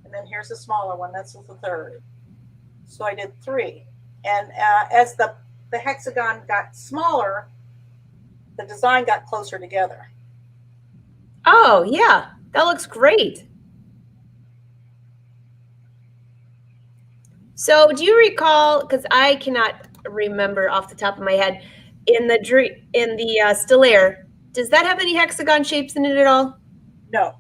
And then here's a smaller one. That's the third. So I did 3. And as the hexagon got smaller, the design got closer together. Oh, yeah. That looks great. So do you recall, because I cannot remember off the top of my head, in the Still Air, does that have any hexagon shapes in it at all? No.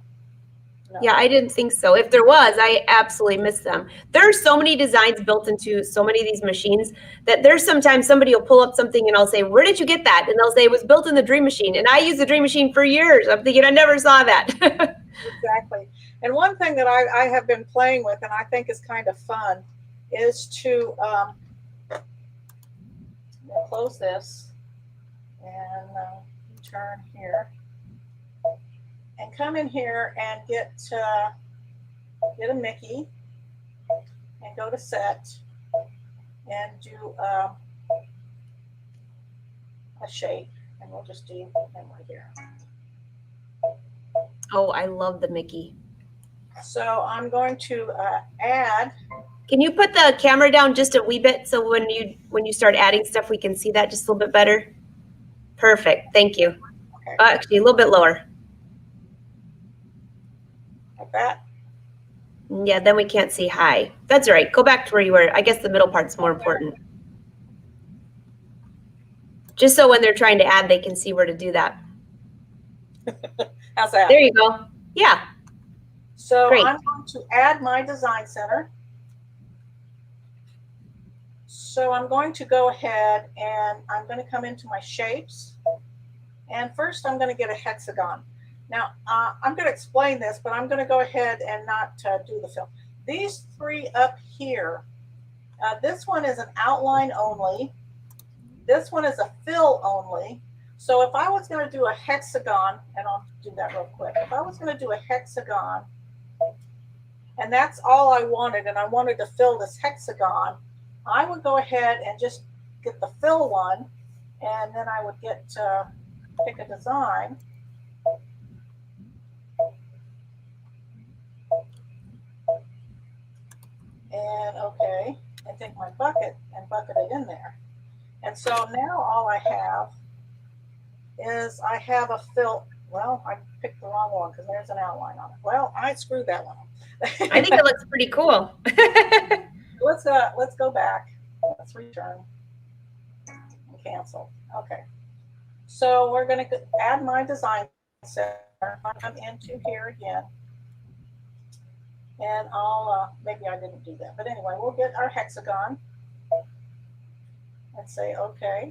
No. Yeah, I didn't think so. If there was, I absolutely missed them. There are so many designs built into so many of these machines that there's sometimes somebody will pull up something and I'll say, where did you get that? And they'll say, it was built in the Dream Machine. And I used the Dream Machine for years. I'm thinking, I never saw that. Exactly. And one thing that I have been playing with, and I think is kind of fun, is to close this and turn here. And come in here and get a Mickey and go to set and do a shape, and we'll just do him right here. Oh, I love the Mickey. So I'm going to add. Can you put the camera down just a wee bit so when you start adding stuff we can see that just a little bit better? Perfect. Thank you. Okay. Actually, a little bit lower. That. Yeah, then we can't see high. That's all right. Go back to where you were. I guess the middle part's more important. Just so when they're trying to add, they can see where to do that. How's that? There you go. Yeah. So great. I'm going to add my design center. So I'm going to go ahead and I'm going to come into my shapes. And first I'm going to get a hexagon. Now, I'm going to explain this, but I'm going to go ahead and not do the fill. These 3 up here, this one is an outline only. This one is a fill only. So if I was going to do a hexagon, and I'll do that real quick. If I was going to do a hexagon, and that's all I wanted, and I wanted to fill this hexagon, I would go ahead and just get the fill one, and then I would pick a design. And okay, and take my bucket and bucket it in there. And so now all I have is I have a fill. Well, I picked the wrong one because there's an outline on it. Well, I screwed that one up. I think it looks pretty cool. Let's go back. Let's return and cancel. Okay. So we're going to add my design center. I'm into here again. And I'll, maybe I didn't do that. But anyway, we'll get our hexagon and say, okay.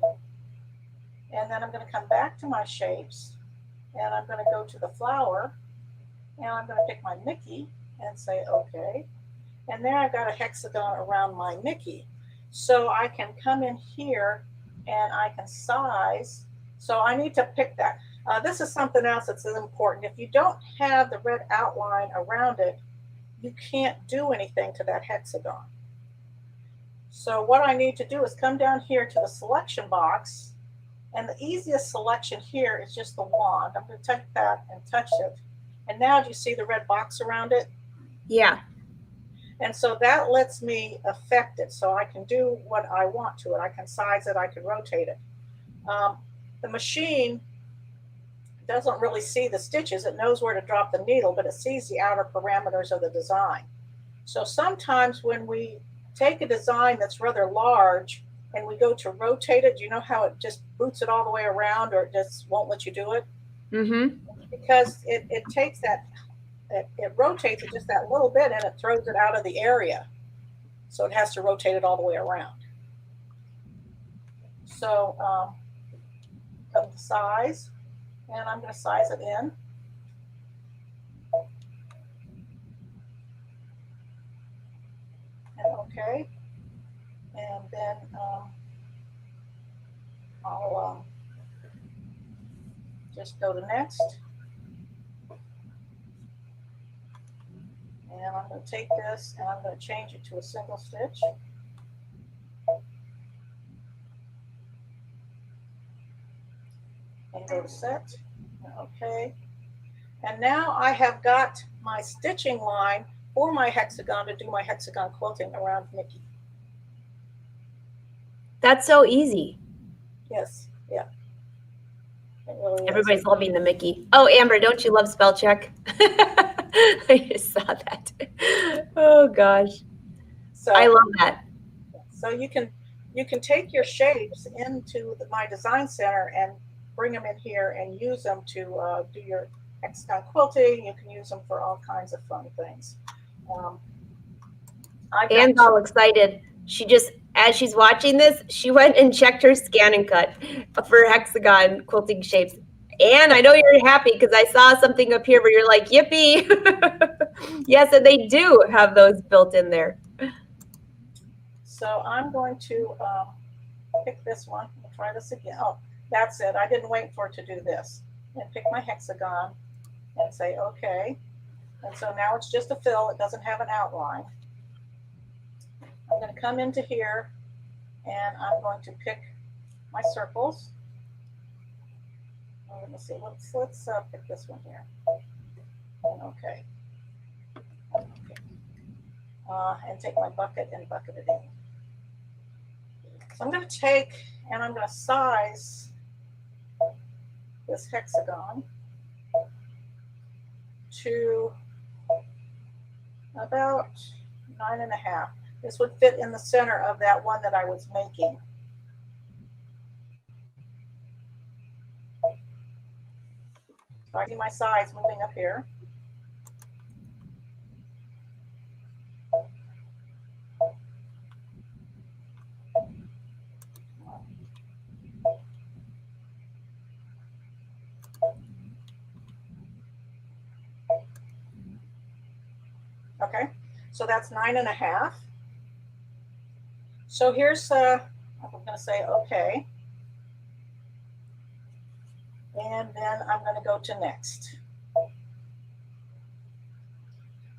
And then I'm going to come back to my shapes and I'm going to go to the flower and I'm going to pick my Mickey and say, okay. And there I've got a hexagon around my Mickey. So I can come in here and I can size. So I need to pick that. This is something else that's important. If you don't have the red outline around it, you can't do anything to that hexagon. So what I need to do is come down here to the selection box. And the easiest selection here is just the wand. I'm going to take that and touch it. And now do you see the red box around it? Yeah. And so that lets me affect it. So I can do what I want to it. I can size it. I can rotate it. The machine doesn't really see the stitches. It knows where to drop the needle, but it sees the outer parameters of the design. So sometimes when we take a design that's rather large and we go to rotate it, do you know how it just boots it all the way around or it just won't let you do it? Mm-hmm. Because it takes that, it rotates it just that little bit and it throws it out of the area. So it has to rotate it all the way around. So come to size, and I'm going to size it in. And okay. And then I'll just go to next. And I'm going to take this and I'm going to change it to a single stitch. And go to set. Okay. And now I have got my stitching line for my hexagon to do my hexagon quilting around Mickey. That's so easy. Yes. Yeah. It really is. Everybody's loving the Mickey. Oh, Amber, don't you love spell check? I just saw that. Oh gosh. So I love that. So you can take your shapes into my design center and bring them in here and use them to do your hexagon quilting. You can use them for all kinds of fun things. Anne's all excited. She just, as she's watching this, she went and checked her scan and cut for hexagon quilting shapes. Anne, I know you're happy because I saw something up here where you're like, yippee. Yes, and they do have those built in there. So I'm going to pick this one. We'll try this again. Oh, that's it. I didn't wait for it to do this. And pick my hexagon and say, okay. And so now it's just a fill. It doesn't have an outline. I'm going to come into here and I'm going to pick my circles. Let me see. Let's pick this one here. Okay. And take my bucket and bucket it in. So I'm going to take and I'm going to size this hexagon to about 9.5. This would fit in the center of that one that I was making. So I see my size moving up here. Okay, so that's 9.5. So here's, I'm going to say okay. And then I'm going to go to next.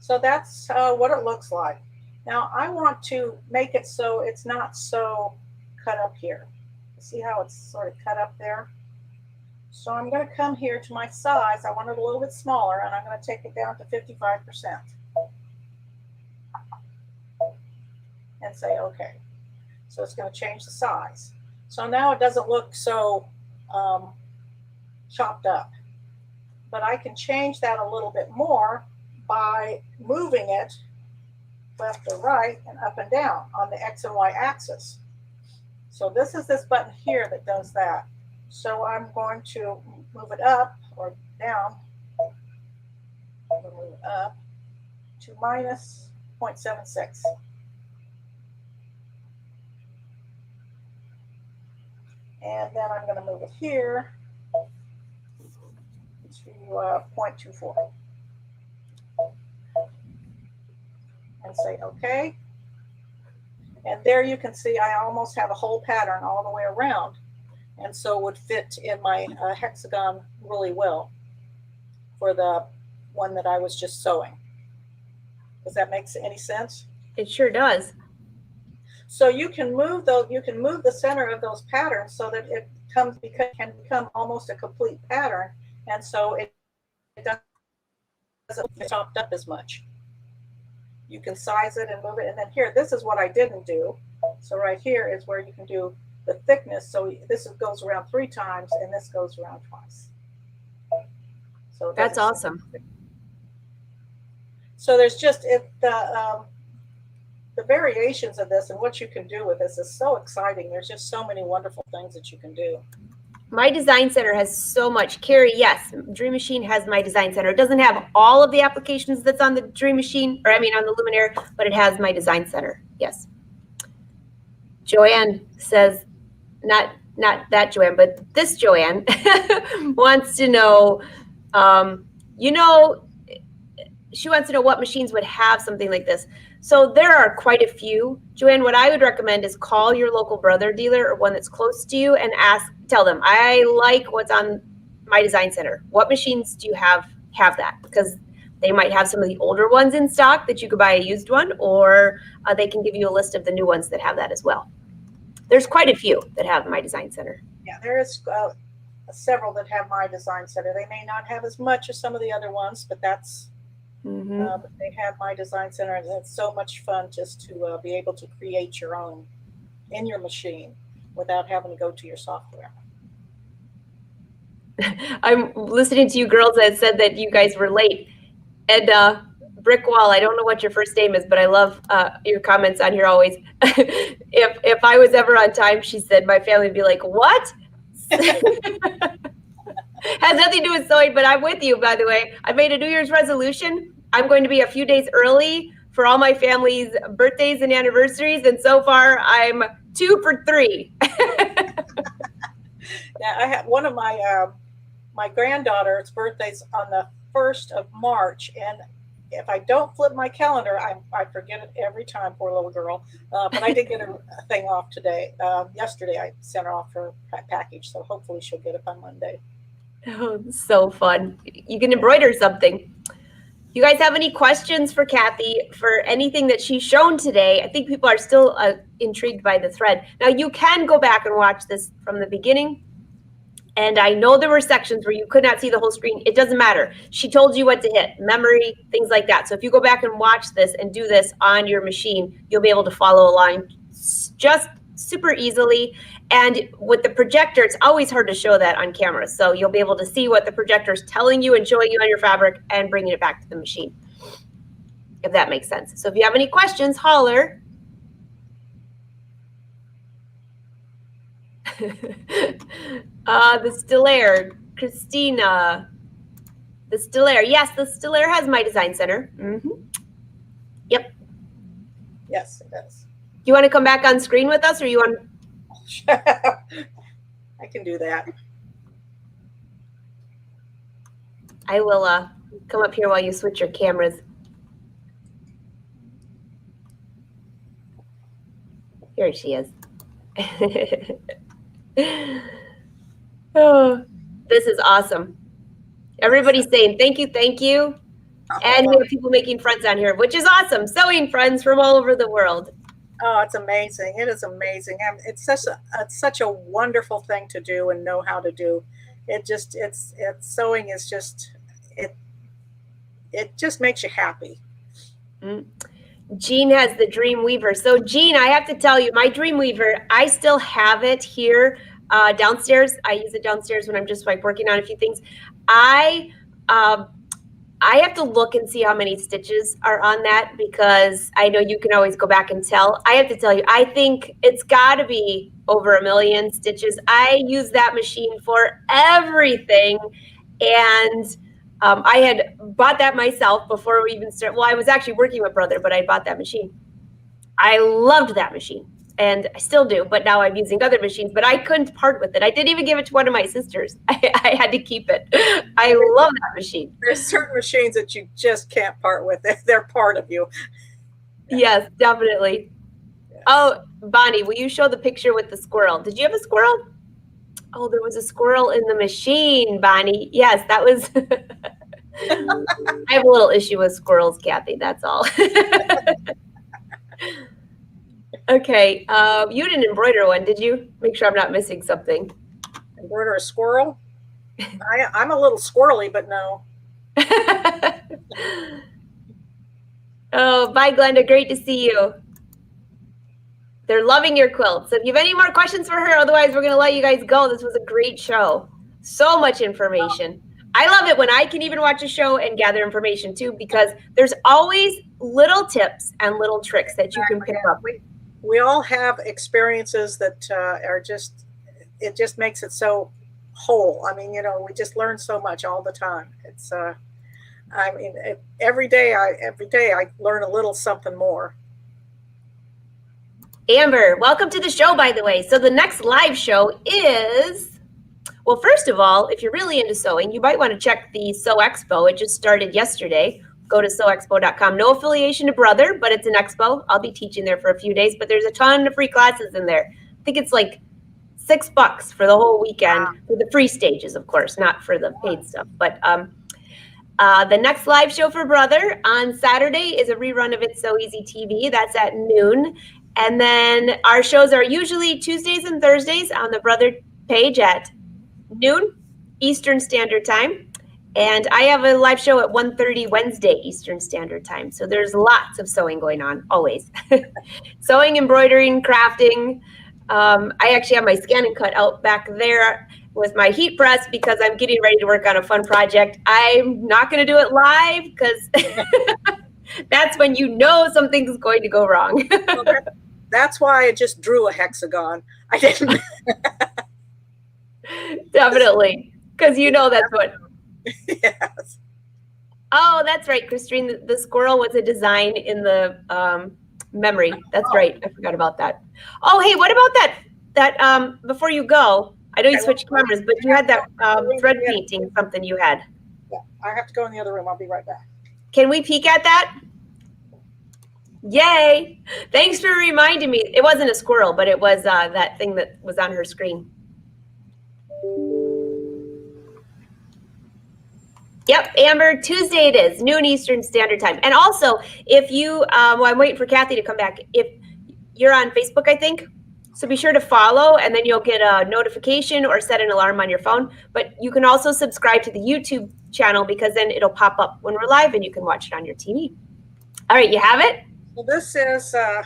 So that's what it looks like. Now I want to make it so it's not so cut up here. See how it's sort of cut up there? So I'm going to come here to my size. I want it a little bit smaller and I'm going to take it down to 55%. and say okay. So it's going to change the size. So now it doesn't look so chopped up. But I can change that a little bit more by moving it left or right and up and down on the X and Y axis. So this is this button here that does that. So I'm going to move it up or down. I'm going to move it up to minus 0.76. And then I'm going to move it here to 0.24 and say okay. And there you can see I almost have a whole pattern all the way around, and so would fit in my hexagon really well for the one that I was just sewing. Does that make any sense? It sure does. So you can move those, you can move the center of those patterns so that it can become almost a complete pattern, and so it doesn't get chopped up as much. You can size it and move it, and then here, this is what I didn't do. So right here is where you can do the thickness. So this goes around 3 times, and this goes around twice. So that's awesome. So there's just the variations of this and what you can do with this is so exciting. There's just so many wonderful things that you can do. My design center has so much. Carrie, yes, Dream Machine has my design center. It doesn't have all of the applications that's on the Dream Machine, or I mean on the Luminaire, but it has my design center. Yes. Joanne says, not that Joanne, but this Joanne wants to know, she wants to know what machines would have something like this. So there are quite a few. Joanne, what I would recommend is call your local brother dealer or one that's close to you and tell them, I like what's on my design center. What machines do you have that? Because they might have some of the older ones in stock that you could buy a used one, or they can give you a list of the new ones that have that as well. There's quite a few that have my design center. Yeah, there is several that have my design center. They may not have as much as some of the other ones, but that's but they have my design center, and it's so much fun just to be able to create your own in your machine without having to go to your software. I'm listening to you girls that said that you guys were late. And Brickwall, I don't know what your first name is, but I love your comments on here always. If I was ever on time, she said, my family would be like, what? Has nothing to do with sewing, but I'm with you, by the way. I made a New Year's resolution. I'm going to be a few days early for all my family's birthdays and anniversaries, and so far I'm 2 for 3. Yeah, I have one of my my granddaughter's birthday's on the 1st of March, and if I don't flip my calendar, I forget it every time, poor little girl. But I did get a thing off today. Yesterday I sent her off her package, so hopefully she'll get it by Monday. Oh, so fun. You can embroider something. You guys have any questions for Cathy for anything that she's shown today? I think people are still intrigued by the thread. Now you can go back and watch this from the beginning. And I know there were sections where you could not see the whole screen. It doesn't matter. She told you what to hit, memory, things like that. So if you go back and watch this and do this on your machine, you'll be able to follow along just super easily. And with the projector, it's always hard to show that on camera. So you'll be able to see what the projector is telling you and showing you on your fabric and bringing it back to the machine, if that makes sense. So if you have any questions, holler. The Stellaire, Christina, the Stellaire. Yes, the Stellaire has my design center. Yep. Yes, it does. You want to come back on screen with us, or you want? I can do that. I will come up here while you switch your cameras. Here she is. Oh, this is awesome. Everybody's saying thank you, thank you. And we have people making friends on here, which is awesome. Sewing friends from all over the world. Oh, it's amazing. It is amazing. And it's such a wonderful thing to do and know how to do. Sewing is just, it just makes you happy. Jean has the Dream Weaver. So Jean, I have to tell you, my Dream Weaver, I still have it here downstairs. I use it downstairs when I'm just like working on a few things. I have to look and see how many stitches are on that because I know you can always go back and tell. I have to tell you, I think it's got to be over 1 million stitches. I use that machine for everything. And I had bought that myself before we even started. Well, I was actually working with Brother, but I bought that machine. I loved that machine. And I still do, but now I'm using other machines, but I couldn't part with it. I didn't even give it to one of my sisters. I had to keep it. I love that machine. There's certain machines that you just can't part with. They're part of you. Yes, definitely. Yes. Oh, Bonnie, will you show the picture with the squirrel? Did you have a squirrel? Oh, there was a squirrel in the machine, Bonnie. Yes, that was. I have a little issue with squirrels, Cathy. That's all. Okay, you didn't embroider one, did you? Make sure I'm not missing something. Embroider a squirrel? I'm a little squirrely, but no. Oh, bye, Glenda. Great to see you. They're loving your quilt. So if you have any more questions for her, otherwise we're going to let you guys go. This was a great show. So much information. I love it when I can even watch a show and gather information too, because there's always little tips and little tricks that you can pick up. We all have experiences that are just, it just makes it so whole. I mean, you know, we just learn so much all the time. It's, I mean, every day I learn a little something more. Amber, welcome to the show, by the way. So the next live show is, well, first of all, if you're really into sewing, you might want to check the Sew Expo. It just started yesterday. Go to sewexpo.com. No affiliation to Brother, but it's an expo. I'll be teaching there for a few days, but there's a ton of free classes in there. I think it's like $6 for the whole weekend, for the free stages, of course, not for the paid stuff. But the next live show for Brother on Saturday is a rerun of It's So Easy TV. That's at noon. And then our shows are usually Tuesdays and Thursdays on the Brother page at noon Eastern Standard Time. And I have a live show at 1:30 Wednesday Eastern Standard Time. So there's lots of sewing going on, always. Sewing, embroidering, crafting. I actually have my scan and cut out back there with my heat press because I'm getting ready to work on a fun project. I'm not going to do it live because that's when you know something's going to go wrong. Well, that's why I just drew a hexagon. I didn't. Definitely, because you know that's what. Yes. Oh, that's right, Christine. The squirrel was a design in the memory. That's right. I forgot about that. Oh, hey, what about that before you go? I know you switched cameras, but you had that thread painting, something you had. Yeah, I have to go in the other room. I'll be right back. Can we peek at that? Yay. Thanks for reminding me. It wasn't a squirrel, but it was that thing that was on her screen. Yep, Amber, Tuesday it is, noon Eastern Standard Time. And also, if you, well, I'm waiting for Cathy to come back. If you're on Facebook, I think, so be sure to follow, and then you'll get a notification or set an alarm on your phone. But you can also subscribe to the YouTube channel because then it'll pop up when we're live and you can watch it on your TV. All right, you have it? Well, this is it.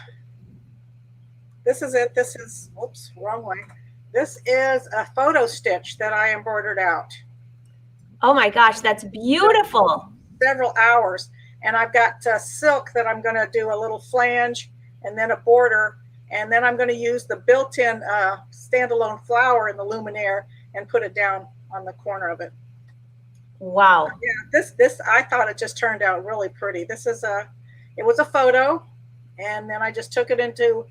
This is, oops, wrong way. This is a photo stitch that I embroidered out. Oh my gosh, that's beautiful. Several hours. And I've got silk that I'm going to do a little flange and then a border. And then I'm going to use the built-in standalone flower in the luminaire and put it down on the corner of it. Wow. Yeah, this I thought it just turned out really pretty. This is it was a photo, and then I just took it into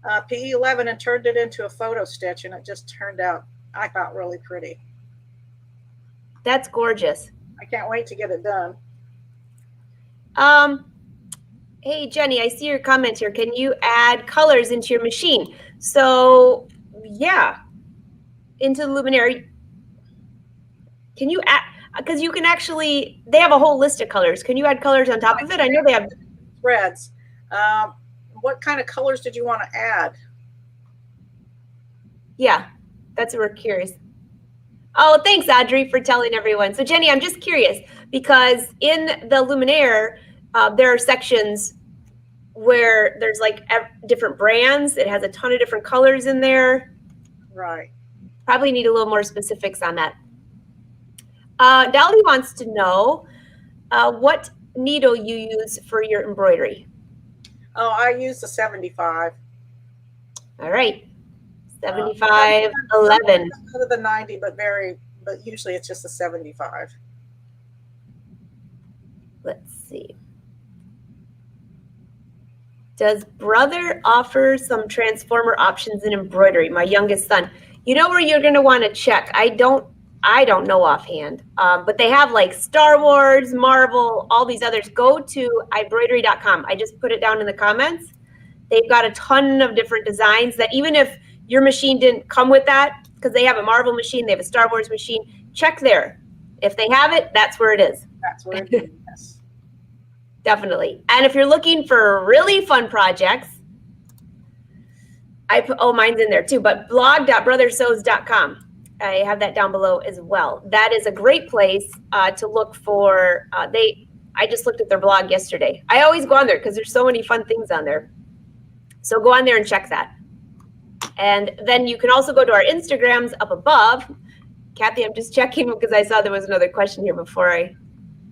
PE11 and turned it into a photo stitch, and it just turned out, I thought, really pretty. That's gorgeous. I can't wait to get it done. Hey, Jenny, I see your comment here. Can you add colors into your machine? So, yeah, into the luminary. Can you add, because you can actually, they have a whole list of colors. Can you add colors on top of it? I know they have. Threads. What kind of colors did you want to add? Yeah, that's what we're curious. Oh, thanks, Audrey, for telling everyone. So, Jenny, I'm just curious because in the luminaire, there are sections where there's like different brands. It has a ton of different colors in there. Right. Probably need a little more specifics on that. Dolly wants to know what needle you use for your embroidery. Oh, I use the 75. All right. 75, 11. Go to the 90, but usually it's just a 75. Let's see. Does brother offer some transformer options in embroidery? My youngest son. You know where you're going to want to check. I don't know offhand, but they have like Star Wars, Marvel, all these others. Go to embroidery.com. I just put it down in the comments. They've got a ton of different designs that even if your machine didn't come with that, because they have a Marvel machine, they have a Star Wars machine, check there. If they have it, that's where it is. That's where it is. Yes. Definitely. And if you're looking for really fun projects, mine's in there too, but blog.brothersews.com. I have that down below as well. That is a great place to look for. I just looked at their blog yesterday. I always go on there because there's so many fun things on there. So go on there and check that. And then you can also go to our Instagrams up above. Cathy, I'm just checking because I saw there was another question here before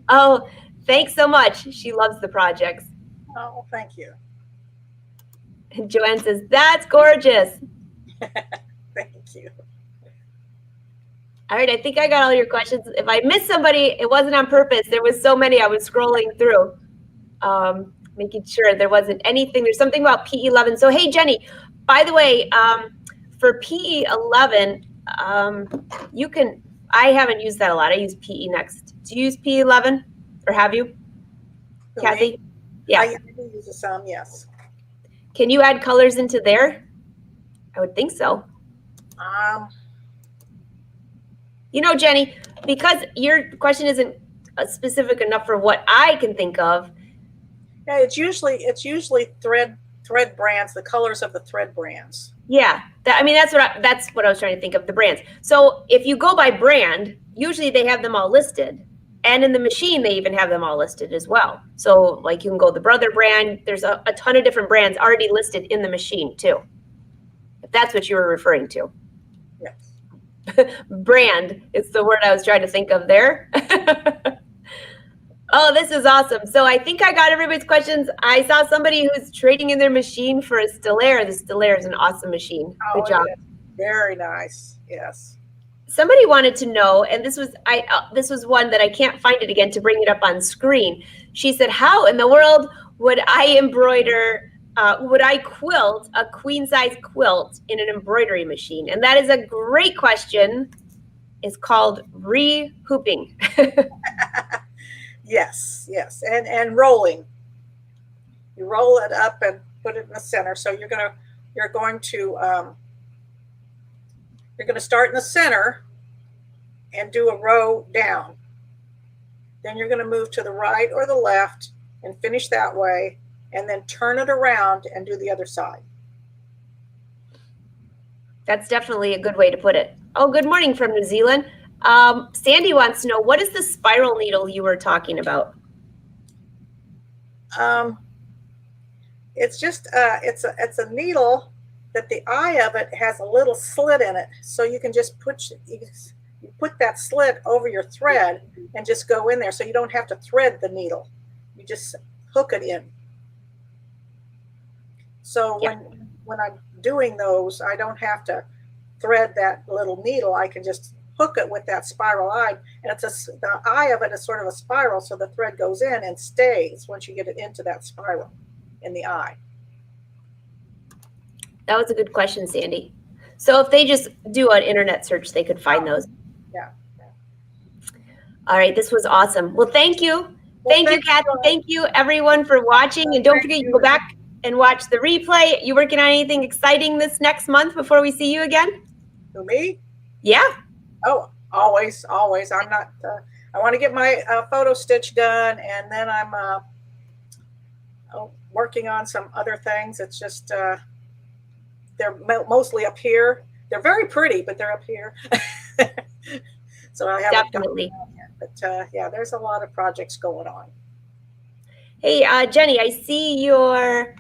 Oh, thanks so much. She loves the projects. Oh, thank you. And Joanne says, that's gorgeous. Thank you. All right, I think I got all your questions. If I missed somebody, it wasn't on purpose. There was so many I was scrolling through, making sure there wasn't anything. There's something about PE11. So, hey, Jenny, by the way, for PE11, I haven't used that a lot. I use PE Next. Do you use PE11 or have you, Cathy? Yeah. I do use some, yes. Can you add colors into there? I would think so. You know, Jenny, because your question isn't specific enough for what I can think of. Yeah, it's usually thread brands, the colors of the thread brands. Yeah, that's what I was trying to think of, the brands. So if you go by brand, usually they have them all listed, and in the machine they even have them all listed as well. So like you can go the Brother brand. There's a ton of different brands already listed in the machine too. If that's what you were referring to. Yes. Brand is the word I was trying to think of there. Oh, this is awesome. So I think I got everybody's questions. I saw somebody who's trading in their machine for a Stellaire. The Stellaire is an awesome machine. Good job. Very nice. Yes. Somebody wanted to know, and this was one that I can't find it again to bring it up on screen. She said, how in the world would I quilt a queen size quilt in an embroidery machine? And that is a great question. It's called re-hooping. Yes, and rolling. You roll it up and put it in the center. So you're going to start in the center and do a row down. Then you're going to move to the right or the left and finish that way, and then turn it around and do the other side. That's definitely a good way to put it. Oh, good morning from New Zealand. Sandy wants to know, what is the spiral needle you were talking about? It's just it's a needle that the eye of it has a little slit in it, so you can just you put that slit over your thread and just go in there, so you don't have to thread the needle. You just hook it in. So yeah. when I'm doing those, I don't have to thread that little needle. I can just hook it with that spiral eye, and the eye of it is sort of a spiral, so the thread goes in and stays once you get it into that spiral in the eye. That was a good question, Sandy. So if they just do an internet search, they could find those. Yeah. All right, this was awesome. Well, thank you. Thank you, Cathy. Thank you, everyone, for watching. And don't forget, you can go back and watch the replay. You working on anything exciting this next month before we see you again? Who, me? Yeah. Oh, always. I'm not, I want to get my photo stitch done, and then I'm working on some other things. It's just, they're mostly up here. They're very pretty, but they're up here. So I haven't definitely. But yeah, there's a lot of projects going on. Hey, Jenny, I see your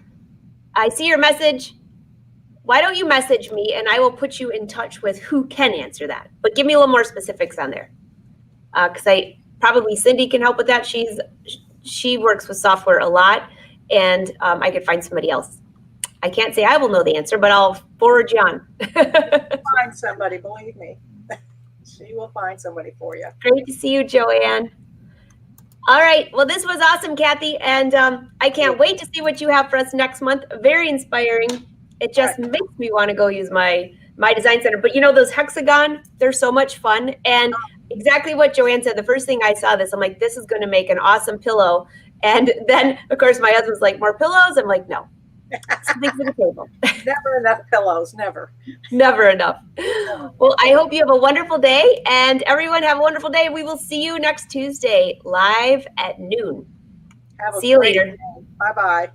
message. Why don't you message me and I will put you in touch with who can answer that. But give me a little more specifics on there. Because probably Cindy can help with that. She works with software a lot, and I could find somebody else. I can't say I will know the answer, but I'll forward you on. Find somebody, believe me. She will find somebody for you. Great to see you, Joanne. All right. Well, this was awesome, Cathy, and I can't wait to see what you have for us next month. Very inspiring. It just makes me want to go use my design center. But you know, those Hexagon, they're so much fun. And exactly what Joanne said, the first thing I saw this, I'm like, this is going to make an awesome pillow. And then, of course, my husband's like, more pillows? I'm like, no. Something for the table. Never enough pillows, never. Never enough. Well, I hope you have a wonderful day. And everyone have a wonderful day. We will see you next Tuesday, live at noon. See you later. Bye-bye.